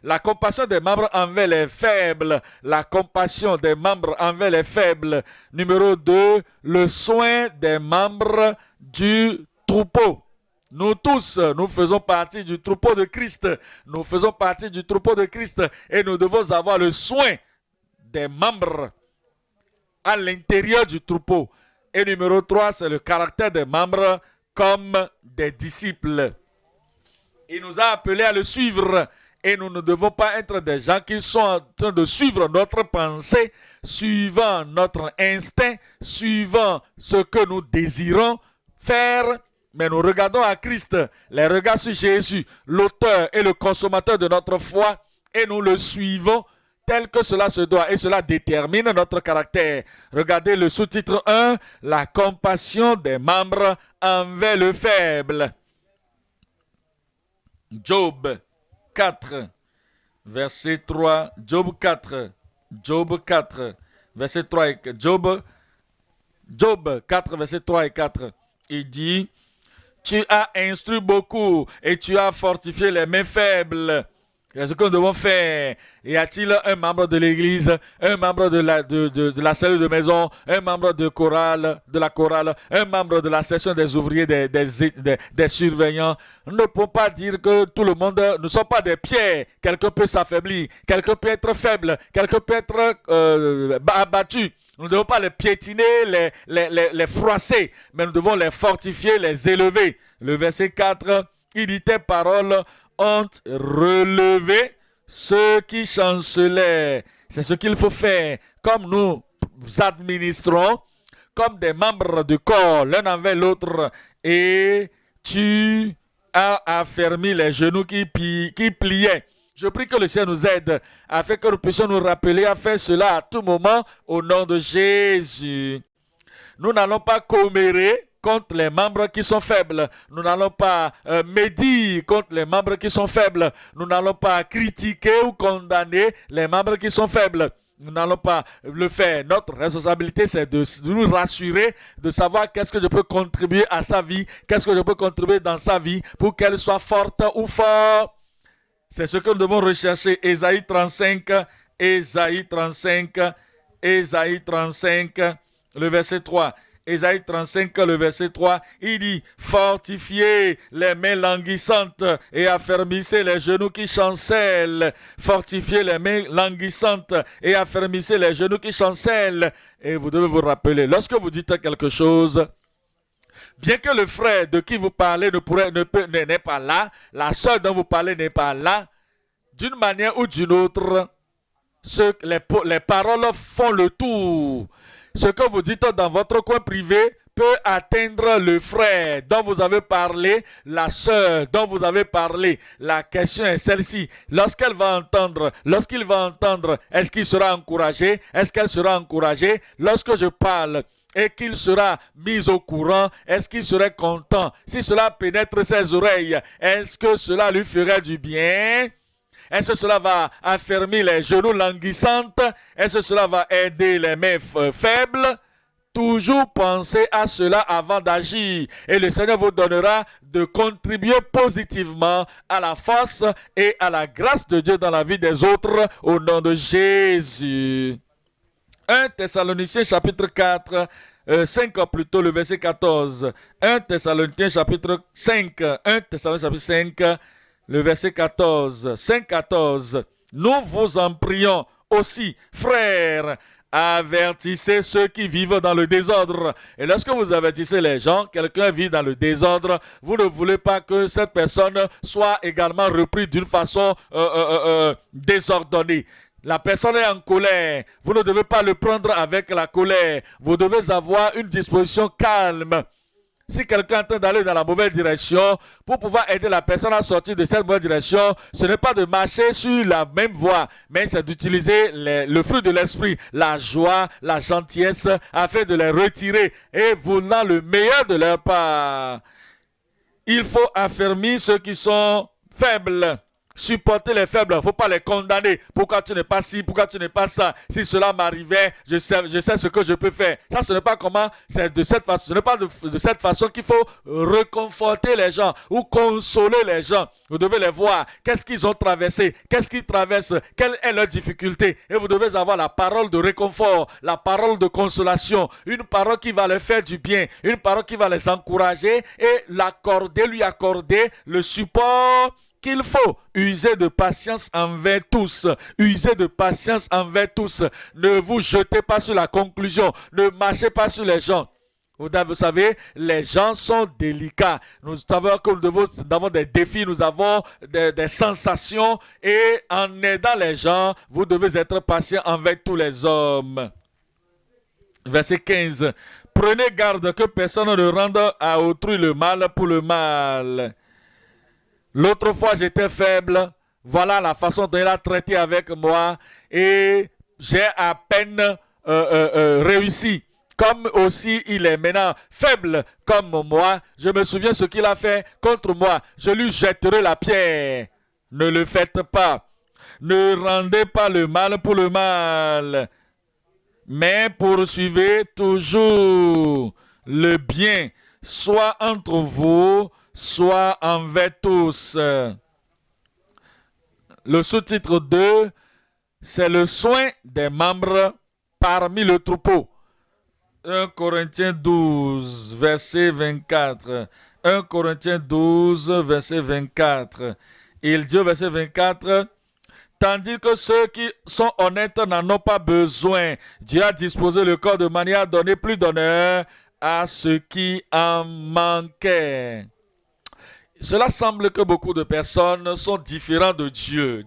La compassion des membres envers les faibles. La compassion des membres envers les faibles. Numéro 2, le soin des membres du troupeau. Nous tous, nous faisons partie du troupeau de Christ. Nous faisons partie du troupeau de Christ et nous devons avoir le soin des membres à l'intérieur du troupeau. Et numéro 3, c'est le caractère des membres comme des disciples. Il nous a appelés à le suivre et nous ne devons pas être des gens qui sont en train de suivre notre pensée, suivant notre instinct, suivant ce que nous désirons faire. Mais nous regardons à Christ, les regards sur Jésus, l'auteur et le consommateur de notre foi, et nous le suivons tel que cela se doit, et cela détermine notre caractère. Regardez le sous-titre 1, la compassion des membres envers le faible. Job 4, verset 3, Job 4, verset 3 et 4. Job 4, verset 3 et 4. Il dit, tu as instruit beaucoup et tu as fortifié les mains faibles. C'est ce que nous devons faire. Y a-t-il un membre de l'église, un membre de la cellule de maison, un membre de la chorale, un membre de la section des ouvriers, des surveillants? Nous ne pouvons pas dire que tout le monde ne sont pas des pierres. Quelqu'un peut s'affaiblir, quelqu'un peut être faible, quelqu'un peut être abattu. Nous ne devons pas les piétiner, les froisser, mais nous devons les fortifier, les élever. Le verset 4, il dit, tes paroles ont relevé ceux qui chancelaient. C'est ce qu'il faut faire. Comme nous administrons comme des membres du corps, l'un envers l'autre, et tu as affermi les genoux qui pliaient. Je prie que le Seigneur nous aide afin que nous puissions nous rappeler à faire cela à tout moment au nom de Jésus. Nous n'allons pas commérer contre les membres qui sont faibles. Nous n'allons pas médire contre les membres qui sont faibles. Nous n'allons pas critiquer ou condamner les membres qui sont faibles. Nous n'allons pas le faire. Notre responsabilité, c'est de nous rassurer, de savoir qu'est-ce que je peux contribuer à sa vie, qu'est-ce que je peux contribuer dans sa vie pour qu'elle soit forte ou forte. C'est ce que nous devons rechercher. Ésaïe 35, Ésaïe 35, Ésaïe 35, le verset 3. Ésaïe 35, le verset 3, il dit « Fortifiez les mains languissantes et affermissez les genoux qui chancellent. Fortifiez les mains languissantes et affermissez les genoux qui chancellent. » Et vous devez vous rappeler, lorsque vous dites quelque chose, bien que le frère de qui vous parlez n'est pas là, la sœur dont vous parlez n'est pas là, d'une manière ou d'une autre, les paroles font le tour. Ce que vous dites dans votre coin privé peut atteindre le frère dont vous avez parlé, la sœur dont vous avez parlé. La question est celle-ci. Lorsqu'il va entendre, est-ce qu'il sera encouragé? Est-ce qu'elle sera encouragée? Lorsque je parle et qu'il sera mis au courant, est-ce qu'il serait content? Si cela pénètre ses oreilles, est-ce que cela lui ferait du bien? Est-ce que cela va affermir les genoux languissantes? Est-ce que cela va aider les mains faibles? Toujours pensez à cela avant d'agir. Et le Seigneur vous donnera de contribuer positivement à la force et à la grâce de Dieu dans la vie des autres au nom de Jésus. 1 Thessaloniciens chapitre 4, 5 plutôt, le verset 14. 1 Thessaloniciens chapitre 5, 1 Thessaloniciens chapitre 5, le verset 14, 5-14, nous vous en prions aussi, frères, avertissez ceux qui vivent dans le désordre. Et lorsque vous avertissez les gens, quelqu'un vit dans le désordre, vous ne voulez pas que cette personne soit également reprise d'une façon désordonnée. La personne est en colère. Vous ne devez pas le prendre avec la colère. Vous devez avoir une disposition calme. Si quelqu'un est en train d'aller dans la mauvaise direction, pour pouvoir aider la personne à sortir de cette mauvaise direction, ce n'est pas de marcher sur la même voie, mais c'est d'utiliser le fruit de l'esprit, la joie, la gentillesse, afin de les retirer et voulant le meilleur de leur part. Il faut affermir ceux qui sont faibles. Supporter les faibles, il ne faut pas les condamner. Pourquoi tu n'es pas ci, pourquoi tu n'es pas ça? Si cela m'arrivait, je sais ce que je peux faire. Ça, ce n'est pas comment, c'est de cette façon. Ce n'est pas de cette façon qu'il faut réconforter les gens ou consoler les gens. Vous devez les voir. Qu'est-ce qu'ils ont traversé? Qu'est-ce qu'ils traversent? Quelle est leur difficulté? Et vous devez avoir la parole de réconfort, la parole de consolation, une parole qui va leur faire du bien, une parole qui va les encourager et lui accorder le support qu'il faut. User de patience envers tous. Usez de patience envers tous. Ne vous jetez pas sur la conclusion. Ne marchez pas sur les gens. Vous savez, les gens sont délicats. Nous savons que nous avons des défis, nous avons des sensations. Et en aidant les gens, vous devez être patient envers tous les hommes. Verset 15. Prenez garde que personne ne rende à autrui le mal pour le mal. L'autre fois, j'étais faible. Voilà la façon dont il a traité avec moi. Et j'ai à peine réussi. Comme aussi il est maintenant faible comme moi. Je me souviens ce qu'il a fait contre moi. Je lui jetterai la pierre. Ne le faites pas. Ne rendez pas le mal pour le mal. Mais poursuivez toujours le bien. Soit entre vous, soit envers tous. Le sous-titre 2, c'est le soin des membres parmi le troupeau. 1 Corinthiens 12, verset 24. 1 Corinthiens 12, verset 24. Il dit au verset 24, tandis que ceux qui sont honnêtes n'en ont pas besoin. Dieu a disposé le corps de manière à donner plus d'honneur à ceux qui en manquaient. Cela semble que beaucoup de personnes sont différentes de Dieu.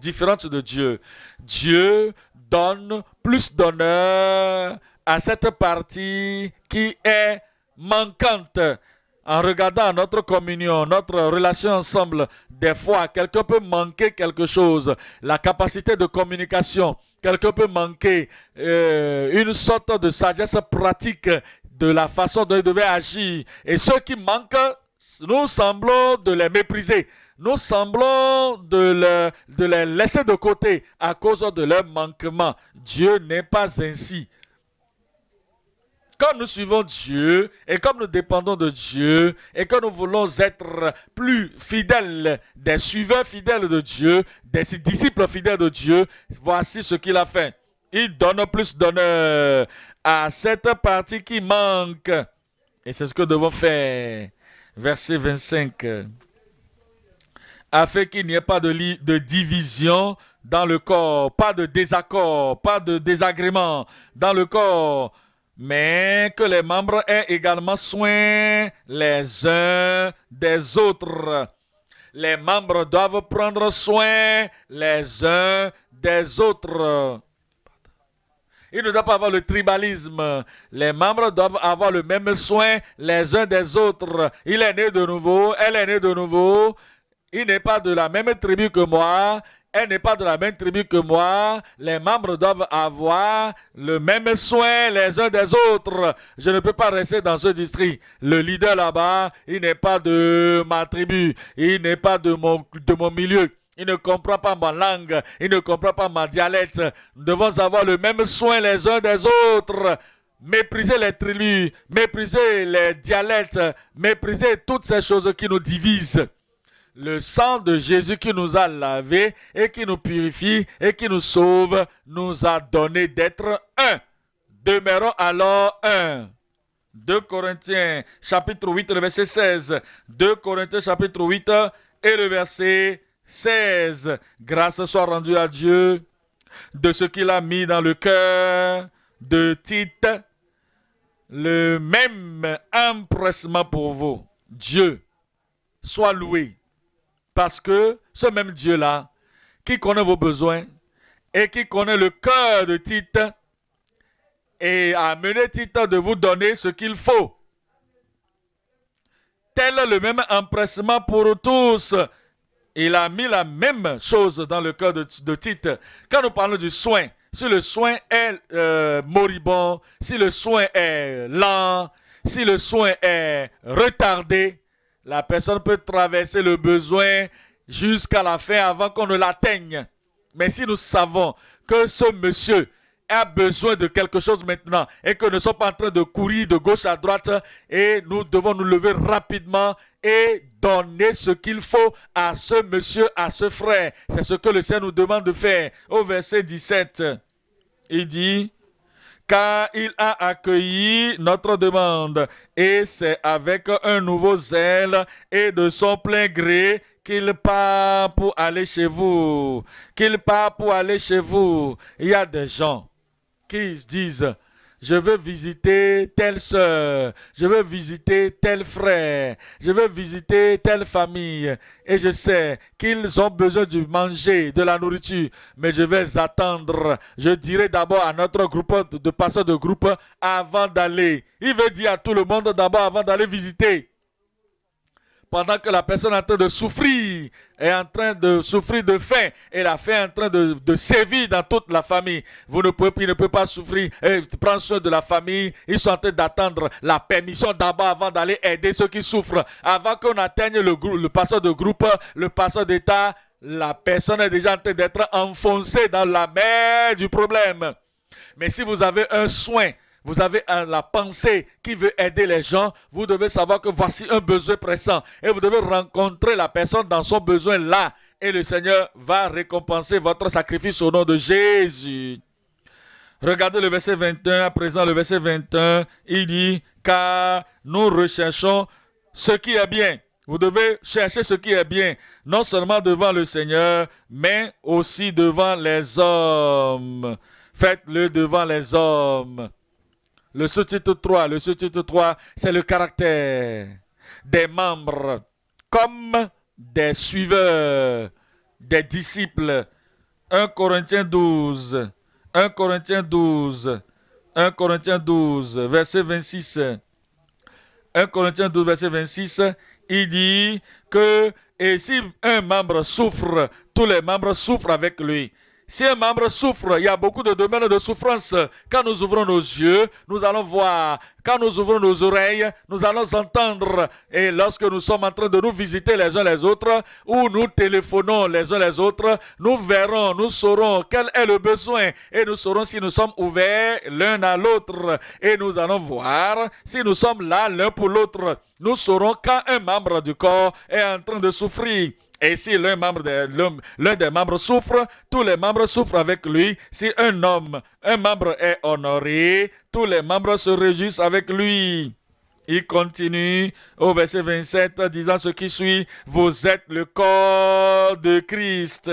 Dieu donne plus d'honneur à cette partie qui est manquante. En regardant notre communion, notre relation ensemble, des fois, quelqu'un peut manquer quelque chose, la capacité de communication. Quelqu'un peut manquer une sorte de sagesse pratique de la façon dont il devait agir. Et ceux qui manquent, nous semblons de les mépriser. Nous semblons de les laisser de côté à cause de leur manquement. Dieu n'est pas ainsi. Comme nous suivons Dieu et comme nous dépendons de Dieu et que nous voulons être plus fidèles, des suiveurs fidèles de Dieu, des disciples fidèles de Dieu, voici ce qu'il a fait. Il donne plus d'honneur à cette partie qui manque. Et c'est ce que nous devons faire. Verset 25. Afin qu'il n'y ait pas de division dans le corps, pas de désaccord, pas de désagrément dans le corps, mais que les membres aient également soin les uns des autres. Les membres doivent prendre soin les uns des autres. Il ne doit pas avoir le tribalisme. Les membres doivent avoir le même soin les uns des autres. Il est né de nouveau, elle est née de nouveau. Il n'est pas de la même tribu que moi. Elle n'est pas de la même tribu que moi. Les membres doivent avoir le même soin les uns des autres. Je ne peux pas rester dans ce district. Le leader là-bas, il n'est pas de ma tribu. Il n'est pas de mon milieu. Il ne comprend pas ma langue. Il ne comprend pas ma dialecte. Nous devons avoir le même soin les uns des autres. Mépriser les tribus, mépriser les dialectes, mépriser toutes ces choses qui nous divisent. Le sang de Jésus qui nous a lavés et qui nous purifie et qui nous sauve nous a donné d'être un. Demeurons alors un. 2 Corinthiens chapitre 8 le verset 16. 2 Corinthiens chapitre 8 et le verset 16. Grâce soit rendue à Dieu de ce qu'il a mis dans le cœur de Tite, le même empressement pour vous. Dieu soit loué. Parce que ce même Dieu-là, qui connaît vos besoins et qui connaît le cœur de Tite, et a amené Tite de vous donner ce qu'il faut. Tel le même empressement pour tous. Il a mis la même chose dans le cœur de Tite. Quand nous parlons du soin, si le soin est moribond, si le soin est lent, si le soin est retardé, la personne peut traverser le besoin jusqu'à la fin avant qu'on ne l'atteigne. Mais si nous savons que ce monsieur a besoin de quelque chose maintenant et que nous ne sommes pas en train de courir de gauche à droite et nous devons nous lever rapidement et donner ce qu'il faut à ce monsieur, à ce frère. C'est ce que le Seigneur nous demande de faire. Au verset 17, il dit... Car il a accueilli notre demande, et c'est avec un nouveau zèle et de son plein gré qu'il part pour aller chez vous. Qu'il part pour aller chez vous. Il y a des gens qui se disent, je veux visiter telle sœur, je veux visiter tel frère, je veux visiter telle famille. Et je sais qu'ils ont besoin de manger, de la nourriture, mais je vais attendre. Je dirai d'abord à notre groupe, de pasteurs de groupe, avant d'aller. Il veut dire à tout le monde d'abord avant d'aller visiter. Pendant que la personne est en train de souffrir, est en train de souffrir de faim, et la faim est en train de sévir dans toute la famille. Il ne peut pas souffrir, prendre soin de la famille. Ils sont en train d'attendre la permission d'abord avant d'aller aider ceux qui souffrent. Avant qu'on atteigne le pasteur de groupe, le pasteur d'État, la personne est déjà en train d'être enfoncée dans la mer du problème. Mais si vous avez un soin, vous avez la pensée qui veut aider les gens, vous devez savoir que voici un besoin pressant. Et vous devez rencontrer la personne dans son besoin là. Et le Seigneur va récompenser votre sacrifice au nom de Jésus. Regardez le verset 21, à présent le verset 21, il dit, car nous recherchons ce qui est bien. Vous devez chercher ce qui est bien, non seulement devant le Seigneur, mais aussi devant les hommes. Faites-le devant les hommes. Le sous-titre 3, c'est le caractère des membres comme des suiveurs, des disciples. 1 Corinthiens 12, 1 Corinthiens 12, verset 26. 1 Corinthiens 12, verset 26, il dit que et si un membre souffre, tous les membres souffrent avec lui. Si un membre souffre, il y a beaucoup de domaines de souffrance. Quand nous ouvrons nos yeux, nous allons voir. Quand nous ouvrons nos oreilles, nous allons entendre. Et lorsque nous sommes en train de nous visiter les uns les autres, ou nous téléphonons les uns les autres, nous verrons, nous saurons quel est le besoin. Et nous saurons si nous sommes ouverts l'un à l'autre. Et nous allons voir si nous sommes là l'un pour l'autre. Nous saurons quand un membre du corps est en train de souffrir. Et si l'un des membres souffre, tous les membres souffrent avec lui. Si un membre est honoré, tous les membres se réjouissent avec lui. Il continue au verset 27 disant ce qui suit, vous êtes le corps de Christ.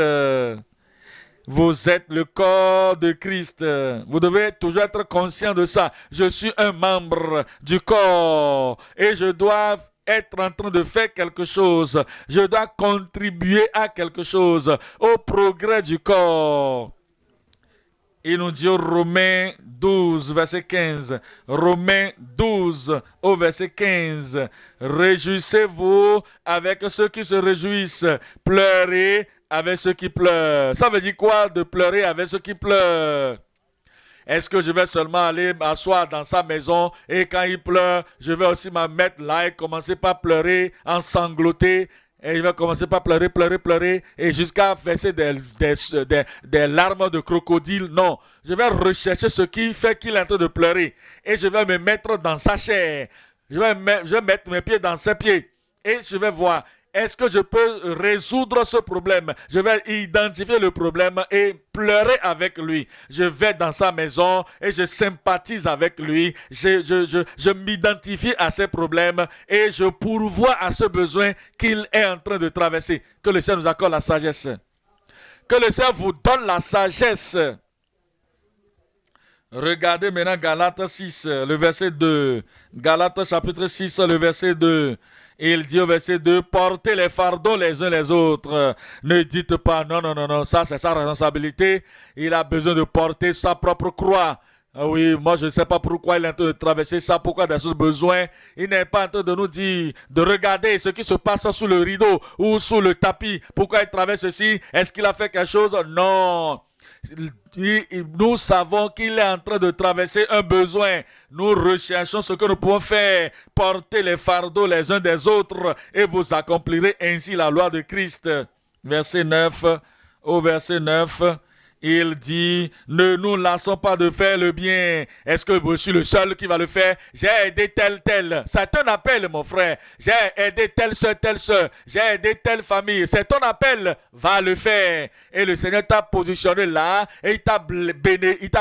Vous êtes le corps de Christ. Vous devez toujours être conscient de ça. Je suis un membre du corps et je dois être en train de faire quelque chose. Je dois contribuer à quelque chose, au progrès du corps. Il nous dit au Romains 12, verset 15. Romains 12, au verset 15. Réjouissez-vous avec ceux qui se réjouissent. Pleurez avec ceux qui pleurent. Ça veut dire quoi de pleurer avec ceux qui pleurent? Est-ce que je vais seulement aller m'asseoir dans sa maison et quand il pleure, je vais aussi me mettre là et commencer par pleurer, sangloter et il va commencer par pleurer, pleurer, pleurer et jusqu'à verser des larmes de crocodile? Non, je vais rechercher ce qui fait qu'il est en train de pleurer et je vais me mettre dans sa chair. Je vais mettre mes pieds dans ses pieds et je vais voir. Est-ce que je peux résoudre ce problème? Je vais identifier le problème et pleurer avec lui. Je vais dans sa maison et je sympathise avec lui. Je m'identifie à ses problèmes et je pourvois à ce besoin qu'il est en train de traverser. Que le Seigneur nous accorde la sagesse. Que le Seigneur vous donne la sagesse. Regardez maintenant Galates 6, le verset 2. Galates chapitre 6, le verset 2. Il dit au verset 2, portez les fardeaux les uns les autres. Ne dites pas, non, ça c'est sa responsabilité. Il a besoin de porter sa propre croix. Ah oui, moi je ne sais pas pourquoi il est en train de traverser ça, pourquoi il a ce besoin. Il n'est pas en train de nous dire, de regarder ce qui se passe sous le rideau ou sous le tapis. Pourquoi il traverse ceci? Est-ce qu'il a fait quelque chose? Non. Nous savons qu'il est en train de traverser un besoin. Nous recherchons ce que nous pouvons faire. Portez les fardeaux les uns des autres et vous accomplirez ainsi la loi de Christ. Verset 9. Au verset 9. Il dit, ne nous lassons pas de faire le bien. Est-ce que je suis le seul qui va le faire? J'ai aidé tel. C'est ton appel, mon frère. J'ai aidé telle soeur. J'ai aidé telle famille. C'est ton appel. Va le faire. Et le Seigneur t'a positionné là. Et il t'a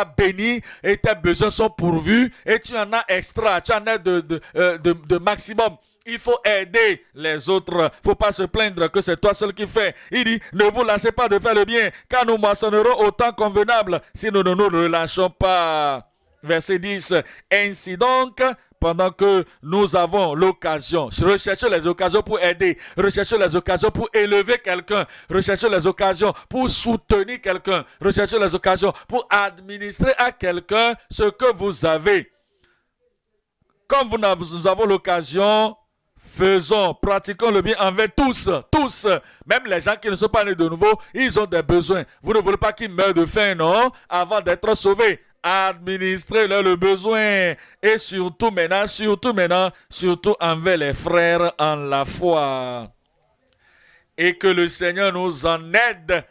béni. Et tes besoins sont pourvus. Et tu en as extra. Tu en as de maximum. Il faut aider les autres. Il ne faut pas se plaindre que c'est toi seul qui fais. Il dit, ne vous lassez pas de faire le bien, car nous moissonnerons au temps convenable si nous ne nous relâchons pas. Verset 10. Ainsi donc, pendant que nous avons l'occasion, recherchez les occasions pour aider, recherchez les occasions pour élever quelqu'un, recherchez les occasions pour soutenir quelqu'un, recherchez les occasions pour administrer à quelqu'un ce que vous avez. Comme nous avons l'occasion, pratiquons le bien envers tous, même les gens qui ne sont pas nés de nouveau, ils ont des besoins. Vous ne voulez pas qu'ils meurent de faim, non? Avant d'être sauvés, administrez-leur le besoin. Et surtout envers les frères en la foi. Et que le Seigneur nous en aide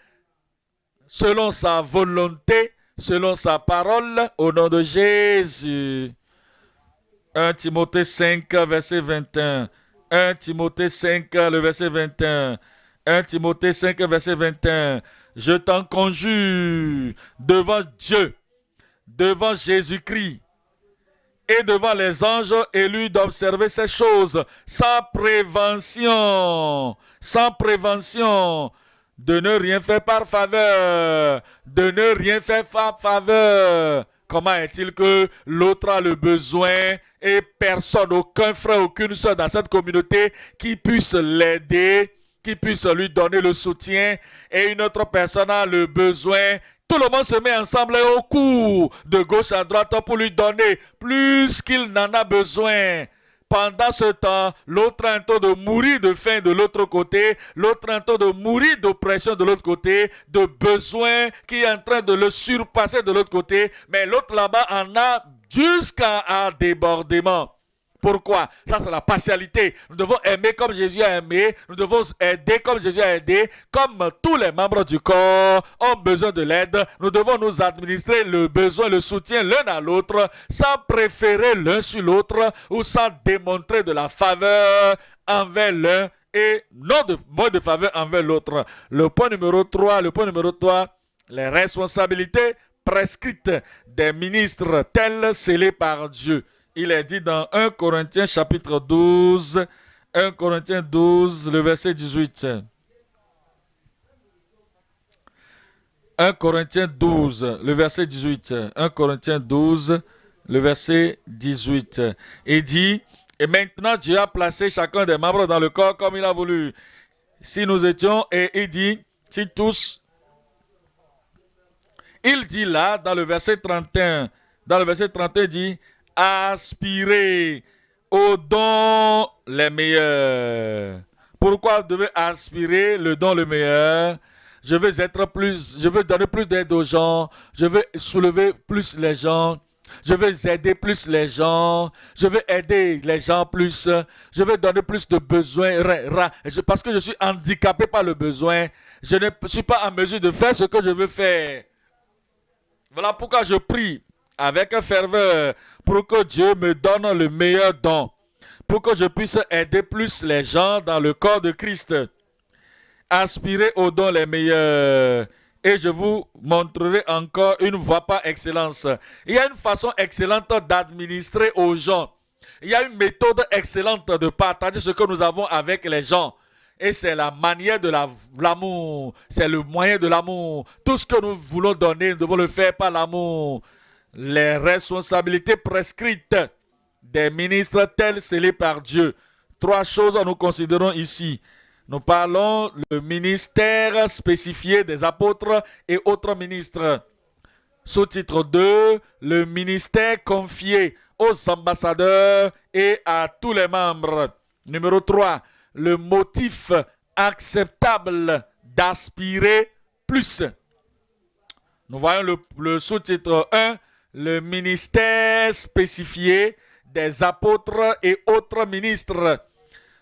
selon sa volonté, selon sa parole, au nom de Jésus. 1 Timothée 5, verset 21. 1 Timothée 5, le verset 21. 1 Timothée 5, verset 21. Je t'en conjure devant Dieu, devant Jésus-Christ et devant les anges élus d'observer ces choses sans prévention, de ne rien faire par faveur, Comment est-il que l'autre a le besoin et personne, aucun frère, aucune soeur dans cette communauté qui puisse l'aider, qui puisse lui donner le soutien, et une autre personne a le besoin Tout le monde se met ensemble et au court de gauche à droite pour lui donner plus qu'il n'en a besoin. Pendant ce temps, l'autre est en train de mourir de faim de l'autre côté, l'autre est en train de mourir d'oppression de l'autre côté, de besoin qui est en train de le surpasser de l'autre côté, mais l'autre là-bas en a jusqu'à un débordement. Pourquoi? Ça, c'est la partialité. Nous devons aimer comme Jésus a aimé. Nous devons aider comme Jésus a aidé. Comme tous les membres du corps ont besoin de l'aide, nous devons nous administrer le besoin, le soutien l'un à l'autre, sans préférer l'un sur l'autre ou sans démontrer de la faveur envers l'un et non de moins de faveur envers l'autre. Le point numéro 3, les responsabilités prescrites des ministres tels scellés par Dieu. Il est dit dans 1 Corinthiens chapitre 12, 1 Corinthiens 12, le verset 18. 1 Corinthiens 12, le verset 18. 1 Corinthiens 12, le verset 18. Il dit, et maintenant Dieu a placé chacun des membres dans le corps comme il a voulu. Si nous étions, et il dit, si tous, il dit là, dans le verset 31, il dit, aspirez aux dons les meilleurs. Pourquoi vous devez aspirer le don le meilleur? Je veux donner plus d'aide aux gens, je veux soulever plus les gens, je veux aider plus les gens, je veux aider les gens plus, je veux donner plus de besoins, parce que je suis handicapé par le besoin, je ne suis pas en mesure de faire ce que je veux faire. Voilà pourquoi je prie avec ferveur pour que Dieu me donne le meilleur don, pour que je puisse aider plus les gens dans le corps de Christ. Aspirez aux dons les meilleurs et je vous montrerai encore une voie par excellence. Il y a une façon excellente d'administrer aux gens. Il y a une méthode excellente de partager ce que nous avons avec les gens. Et c'est la manière de l'amour. C'est le moyen de l'amour. Tout ce que nous voulons donner, nous devons le faire par l'amour. Les responsabilités prescrites des ministres tels scellés par Dieu. 3 choses nous considérons ici. Nous parlons le ministère spécifié des apôtres et autres ministres. Sous-titre 2, le ministère confié aux ambassadeurs et à tous les membres. Numéro 3, le motif acceptable d'aspirer plus. Nous voyons le sous-titre 1, le ministère spécifié des apôtres et autres ministres.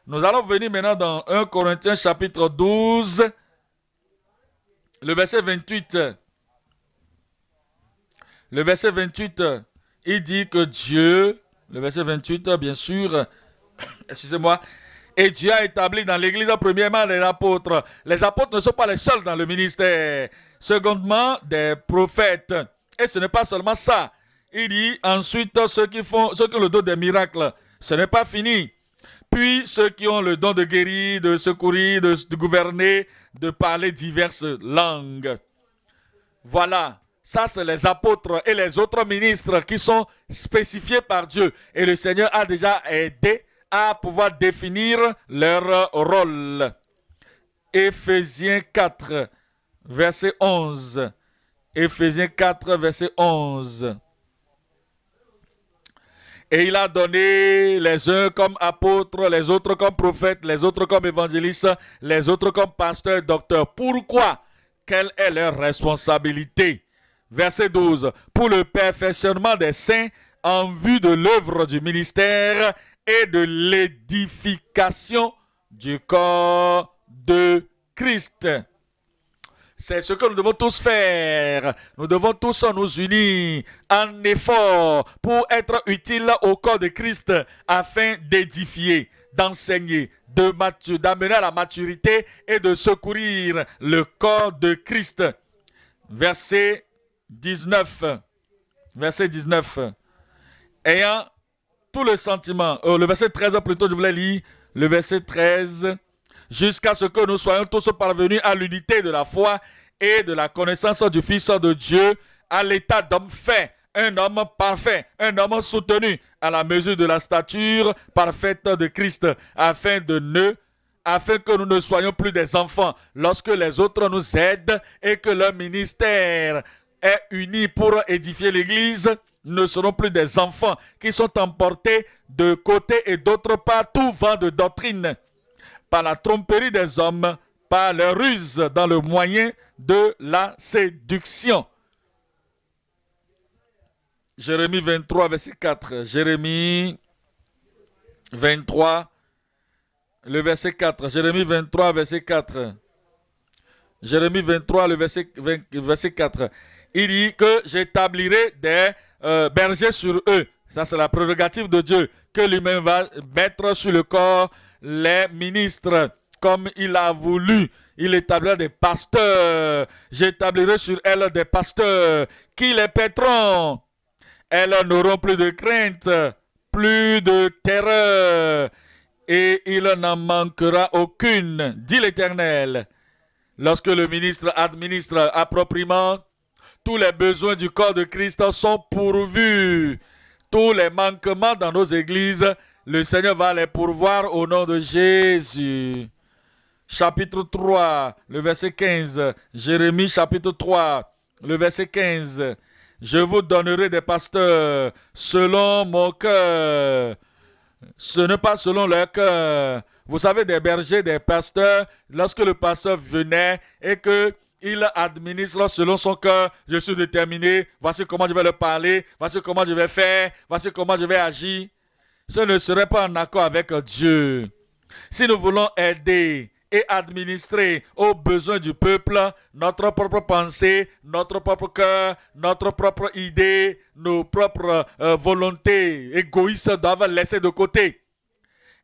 Nous allons venir maintenant dans 1 Corinthiens chapitre 12, le verset 28. Le verset 28, il dit que Dieu, le verset 28, bien sûr, excusez-moi, et Dieu a établi dans l'Église premièrement les apôtres. Les apôtres ne sont pas les seuls dans le ministère. Secondement, des prophètes. Et ce n'est pas seulement ça. Il dit ensuite ceux qui ont le don des miracles. Ce n'est pas fini. Puis ceux qui ont le don de guérir, de secourir, de gouverner, de parler diverses langues. Voilà, ça c'est les apôtres et les autres ministres qui sont spécifiés par Dieu. Et le Seigneur a déjà aidé à pouvoir définir leur rôle. Éphésiens 4, verset 11. Éphésiens 4, verset 11. Et il a donné les uns comme apôtres, les autres comme prophètes, les autres comme évangélistes, les autres comme pasteurs, docteurs. Pourquoi? Quelle est leur responsabilité? Verset 12. Pour le perfectionnement des saints en vue de l'œuvre du ministère et de l'édification du corps de Christ. C'est ce que nous devons tous faire. Nous devons tous nous unir en effort pour être utiles au corps de Christ afin d'édifier, d'enseigner, d'amener à la maturité et de secourir le corps de Christ. Verset 19. Verset 19. Ayant tout le sentiment, le verset 13 plutôt, je voulais lire le verset 13. Jusqu'à ce que nous soyons tous parvenus à l'unité de la foi et de la connaissance du Fils de Dieu, à l'état d'homme fait, un homme parfait, un homme soutenu à la mesure de la stature parfaite de Christ, afin de ne afin que nous ne soyons plus des enfants lorsque les autres nous aident et que leur ministère est uni pour édifier l'Église. Nous ne serons plus des enfants qui sont emportés de côté et d'autre part tout vent de doctrine, par la tromperie des hommes, par leur ruse dans le moyen de la séduction. Jérémie 23, verset 4. Jérémie 23, le verset 4. Jérémie 23, verset 4. Jérémie 23, le verset 4. Il dit que j'établirai des bergers sur eux. Ça, c'est la prérogative de Dieu, que lui-même va mettre sur le corps les ministres, comme il a voulu. Il établira des pasteurs. J'établirai sur elles des pasteurs qui les paîtront. Elles n'auront plus de crainte, plus de terreur, et il n'en manquera aucune, dit l'Éternel. Lorsque le ministre administre appropriément, tous les besoins du corps de Christ sont pourvus. Tous les manquements dans nos églises, le Seigneur va les pourvoir au nom de Jésus. Chapitre 3, le verset 15. Jérémie chapitre 3, le verset 15. Je vous donnerai des pasteurs selon mon cœur. Ce n'est pas selon leur cœur. Vous savez, des bergers, des pasteurs, lorsque le pasteur venait et qu'il administre selon son cœur, je suis déterminé, voici comment je vais le parler, voici comment je vais faire, voici comment je vais agir. Ce ne serait pas en accord avec Dieu. Si nous voulons aider et administrer aux besoins du peuple, notre propre pensée, notre propre cœur, notre propre idée, nos propres volontés égoïstes doivent laisser de côté.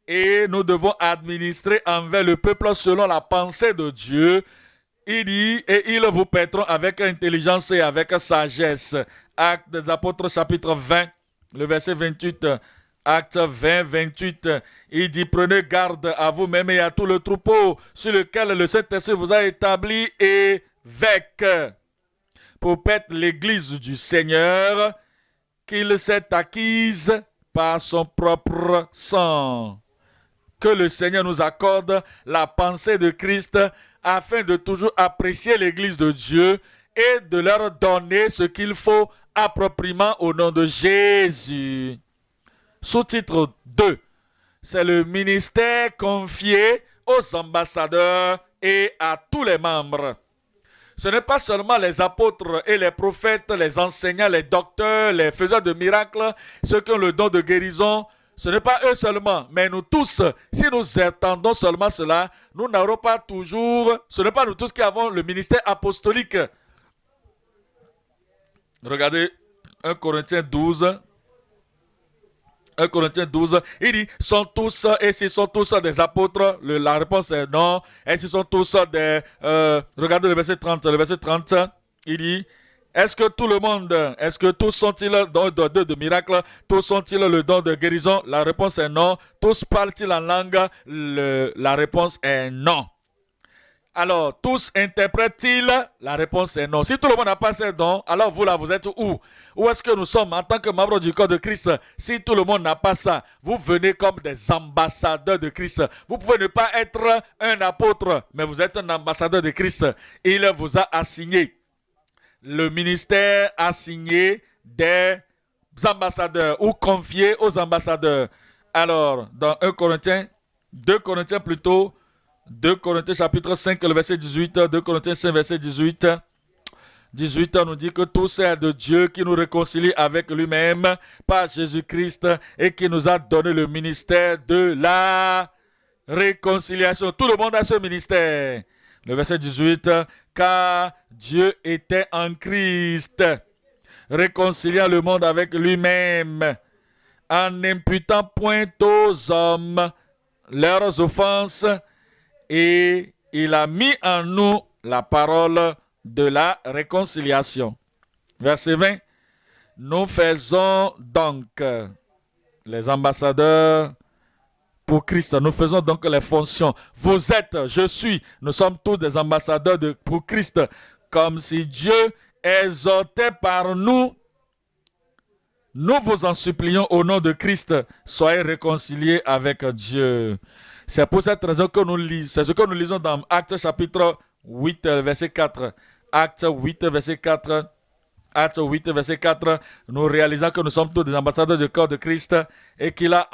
Et nous devons administrer envers le peuple selon la pensée de Dieu. Il dit, et ils vous paîtront avec intelligence et avec sagesse. Actes des Apôtres chapitre 20, le verset 28. Acte 20, 28, il dit, prenez garde à vous-même et à tout le troupeau sur lequel le Saint-Esprit vous a établi évêque pour paître l'église du Seigneur qu'il s'est acquise par son propre sang. Que le Seigneur nous accorde la pensée de Christ afin de toujours apprécier l'église de Dieu et de leur donner ce qu'il faut appropriément au nom de Jésus. Sous-titre 2, c'est le ministère confié aux ambassadeurs et à tous les membres. Ce n'est pas seulement les apôtres et les prophètes, les enseignants, les docteurs, les faiseurs de miracles, ceux qui ont le don de guérison. Ce n'est pas eux seulement, mais nous tous. Si nous attendons seulement cela, nous n'aurons pas toujours... Ce n'est pas nous tous qui avons le ministère apostolique. Regardez 1 Corinthiens 12... 1 Corinthiens 12, il dit, sont tous, et s'ils sont tous des apôtres, la réponse est non. Et s'ils sont tous des... regardez le verset 30, il dit, est-ce que tous sont-ils dans le don de miracle? Tous sont-ils le don de guérison? La réponse est non. Tous parlent-ils en langue? La réponse est non. Alors, tous interprètent-ils? La réponse est non. Si tout le monde n'a pas ces dons, alors vous là, vous êtes où? Où est-ce que nous sommes en tant que membres du corps de Christ? Si tout le monde n'a pas ça, vous venez comme des ambassadeurs de Christ. Vous pouvez ne pas être un apôtre, mais vous êtes un ambassadeur de Christ. Il vous a assigné. Le ministère assigné des ambassadeurs ou confié aux ambassadeurs. Alors, dans 2 Corinthiens plutôt, 2 Corinthiens chapitre 5, le verset 18, 2 Corinthiens 5, verset 18. 18 nous dit que tout c'est de Dieu qui nous réconcilie avec lui-même par Jésus-Christ et qui nous a donné le ministère de la réconciliation. Tout le monde a ce ministère. Le verset 18, car Dieu était en Christ, réconciliant le monde avec lui-même, en n'imputant point aux hommes leurs offenses, et il a mis en nous la parole de la réconciliation. Verset 20. Nous faisons donc les ambassadeurs pour Christ. Nous faisons donc les fonctions. Vous êtes, je suis, nous sommes tous des ambassadeurs pour Christ. Comme si Dieu exhortait par nous. Nous vous en supplions au nom de Christ. Soyez réconciliés avec Dieu. C'est pour cette raison que nous lisons. C'est ce que nous lisons dans Actes chapitre 8, verset 4. Actes 8, verset 4. Actes 8, verset 4, nous réalisons que nous sommes tous des ambassadeurs du corps de Christ et qu'il a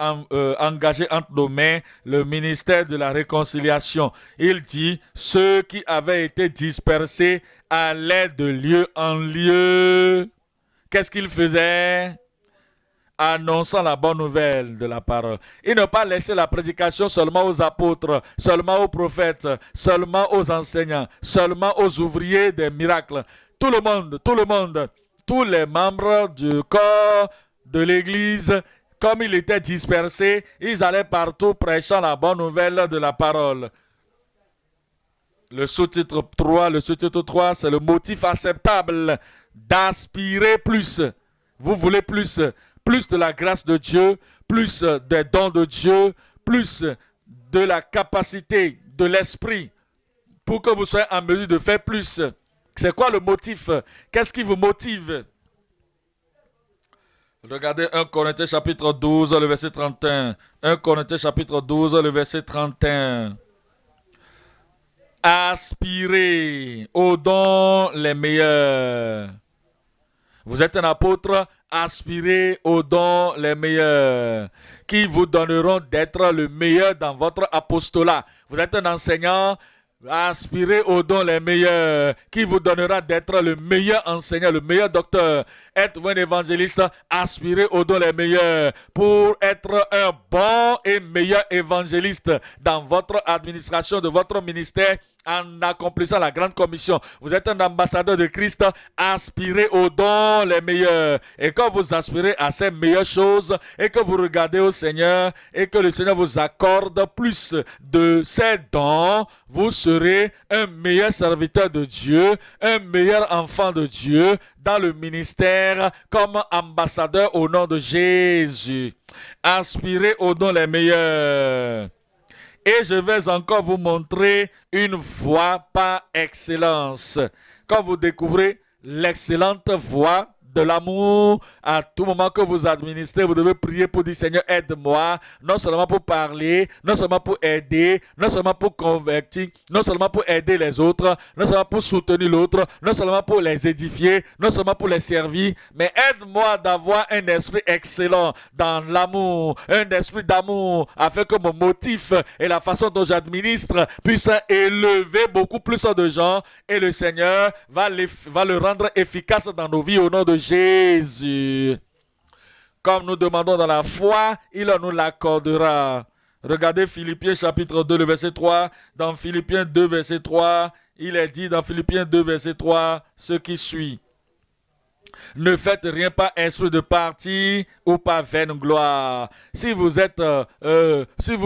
engagé entre nos mains le ministère de la réconciliation. Il dit, ceux qui avaient été dispersés allaient de lieu en lieu. Qu'est-ce qu'ils faisaient? Annonçant la bonne nouvelle de la parole. Ils n'ont pas laissé la prédication seulement aux apôtres, seulement aux prophètes, seulement aux enseignants, seulement aux ouvriers des miracles. Tout le monde, tous les membres du corps de l'Église, comme ils étaient dispersés, ils allaient partout prêchant la bonne nouvelle de la parole. Le sous-titre 3, c'est le motif acceptable d'aspirer plus. Vous voulez plus de la grâce de Dieu, plus des dons de Dieu, plus de la capacité de l'esprit pour que vous soyez en mesure de faire plus. C'est quoi le motif? Qu'est-ce qui vous motive? Regardez 1 Corinthiens chapitre 12, le verset 31. 1 Corinthiens chapitre 12, le verset 31. Aspirez aux dons les meilleurs. Vous êtes un apôtre, aspirez aux dons les meilleurs, qui vous donneront d'être le meilleur dans votre apostolat. Vous êtes un enseignant, aspirez aux dons les meilleurs, qui vous donnera d'être le meilleur enseignant, le meilleur docteur. Êtes-vous un évangéliste, aspirez aux dons les meilleurs pour être un bon et meilleur évangéliste dans votre administration de votre ministère en accomplissant la grande commission. Vous êtes un ambassadeur de Christ, aspirez aux dons les meilleurs. Et quand vous aspirez à ces meilleures choses et que vous regardez au Seigneur et que le Seigneur vous accorde plus de ces dons, vous serez un meilleur serviteur de Dieu, un meilleur enfant de Dieu dans le ministère comme ambassadeur au nom de Jésus. Aspirez aux dons les meilleurs. Et je vais encore vous montrer une voie par excellence. Quand vous découvrez l'excellente voie de l'amour, à tout moment que vous administrez, vous devez prier pour dire, Seigneur, aide-moi, non seulement pour parler, non seulement pour aider, non seulement pour convertir, non seulement pour aider les autres, non seulement pour soutenir l'autre, non seulement pour les édifier, non seulement pour les servir, mais aide-moi d'avoir un esprit excellent dans l'amour, un esprit d'amour, afin que mon motif et la façon dont j'administre puissent élever beaucoup plus de gens, et le Seigneur va le rendre efficace dans nos vies au nom de Jésus. Comme nous demandons dans la foi, il nous l'accordera. Regardez Philippiens chapitre 2, le verset 3. Dans Philippiens 2, verset 3, il est dit dans Philippiens 2, verset 3, ce qui suit. Ne faites rien par esprit de parti ou par vaine gloire. Si vous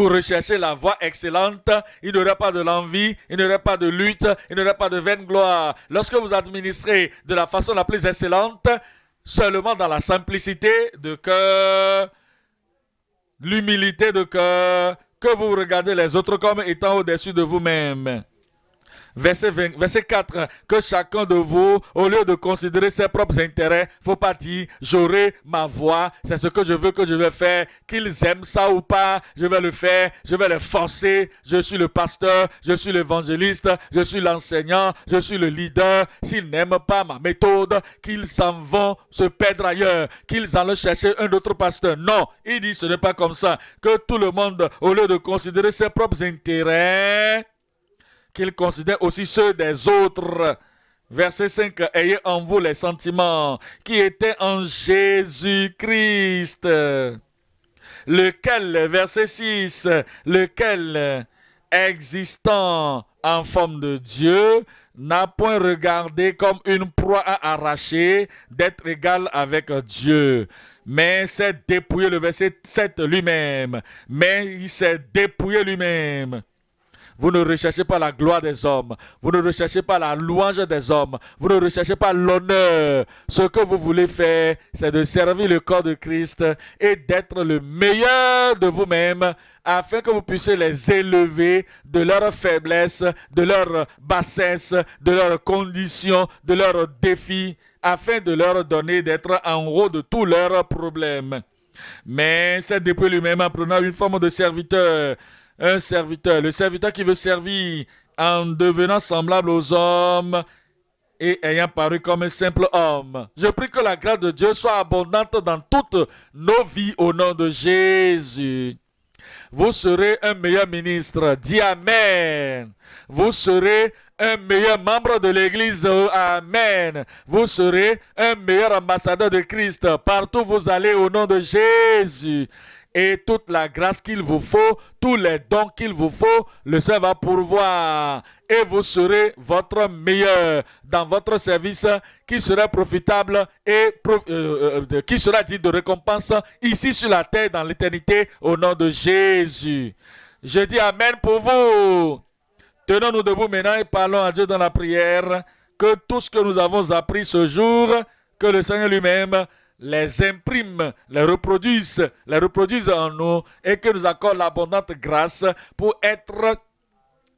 recherchez la voie excellente, il n'y aura pas de l'envie, il n'y aura pas de lutte, il n'y aura pas de vaine gloire. Lorsque vous administrez de la façon la plus excellente, seulement dans la simplicité de cœur, l'humilité de cœur, que vous regardez les autres comme étant au-dessus de vous-même. Verset 4, que chacun de vous, au lieu de considérer ses propres intérêts, faut pas dire, j'aurai ma voix, c'est ce que je veux que je vais faire, qu'ils aiment ça ou pas, je vais le faire, je vais les forcer, je suis le pasteur, je suis l'évangéliste, je suis l'enseignant, je suis le leader. S'ils n'aiment pas ma méthode, qu'ils s'en vont se perdre ailleurs, qu'ils allent chercher un autre pasteur. Non, il dit, ce n'est pas comme ça, que tout le monde, au lieu de considérer ses propres intérêts, qu'il considère aussi ceux des autres. Verset 5, ayez en vous les sentiments qui étaient en Jésus-Christ. Lequel, verset 6, lequel, existant en forme de Dieu, n'a point regardé comme une proie à arracher d'être égal avec Dieu. Mais s'est dépouillé, le verset 7 lui-même. Mais il s'est dépouillé lui-même. Vous ne recherchez pas la gloire des hommes. Vous ne recherchez pas la louange des hommes. Vous ne recherchez pas l'honneur. Ce que vous voulez faire, c'est de servir le corps de Christ et d'être le meilleur de vous-même afin que vous puissiez les élever de leur faiblesse, de leur bassesse, de leurs conditions, de leurs défis, afin de leur donner d'être en haut de tous leurs problèmes. Mais c'est depuis lui-même en prenant une forme de serviteur, un serviteur, le serviteur qui veut servir en devenant semblable aux hommes et ayant paru comme un simple homme. Je prie que la grâce de Dieu soit abondante dans toutes nos vies au nom de Jésus. Vous serez un meilleur ministre. Dis Amen. Vous serez un meilleur membre de l'Église. Amen. Vous serez un meilleur ambassadeur de Christ. Partout où vous allez au nom de Jésus. Et toute la grâce qu'il vous faut, tous les dons qu'il vous faut, le Seigneur va pourvoir. Et vous serez votre meilleur dans votre service qui sera profitable et qui sera dit de récompense ici sur la terre dans l'éternité au nom de Jésus. Je dis Amen pour vous. Tenons-nous debout maintenant et parlons à Dieu dans la prière. Que tout ce que nous avons appris ce jour, que le Seigneur lui-même les imprime, les reproduise en nous et que nous accorde l'abondante grâce pour être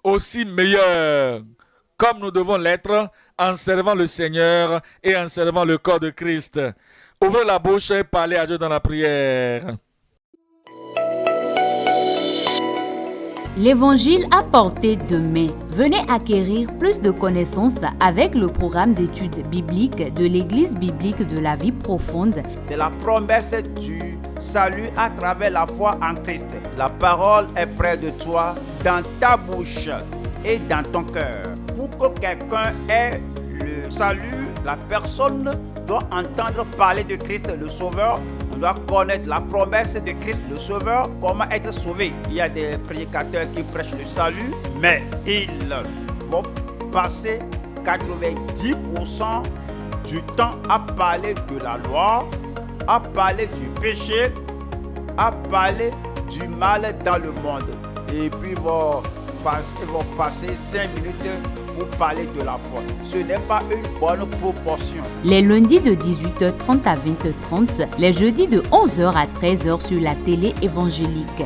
aussi meilleurs comme nous devons l'être en servant le Seigneur et en servant le corps de Christ. Ouvrez la bouche et parlez à Dieu dans la prière. L'évangile à portée de main. Venez acquérir plus de connaissances avec le programme d'études bibliques de l'Église biblique de la vie profonde. C'est la promesse du salut à travers la foi en Christ. La parole est près de toi, dans ta bouche et dans ton cœur. Pour que quelqu'un ait le salut, la personne doit entendre parler de Christ le Sauveur. On doit connaître la promesse de Christ le Sauveur, comment être sauvé. Il y a des prédicateurs qui prêchent le salut, mais ils vont passer 90% du temps à parler de la loi, à parler du péché, à parler du mal dans le monde. Et puis ils vont passer 5 minutes pour parler de la foi. Ce n'est pas une bonne proportion. Les lundis de 18h30 à 20h30, les jeudis de 11h à 13h sur la télé évangélique.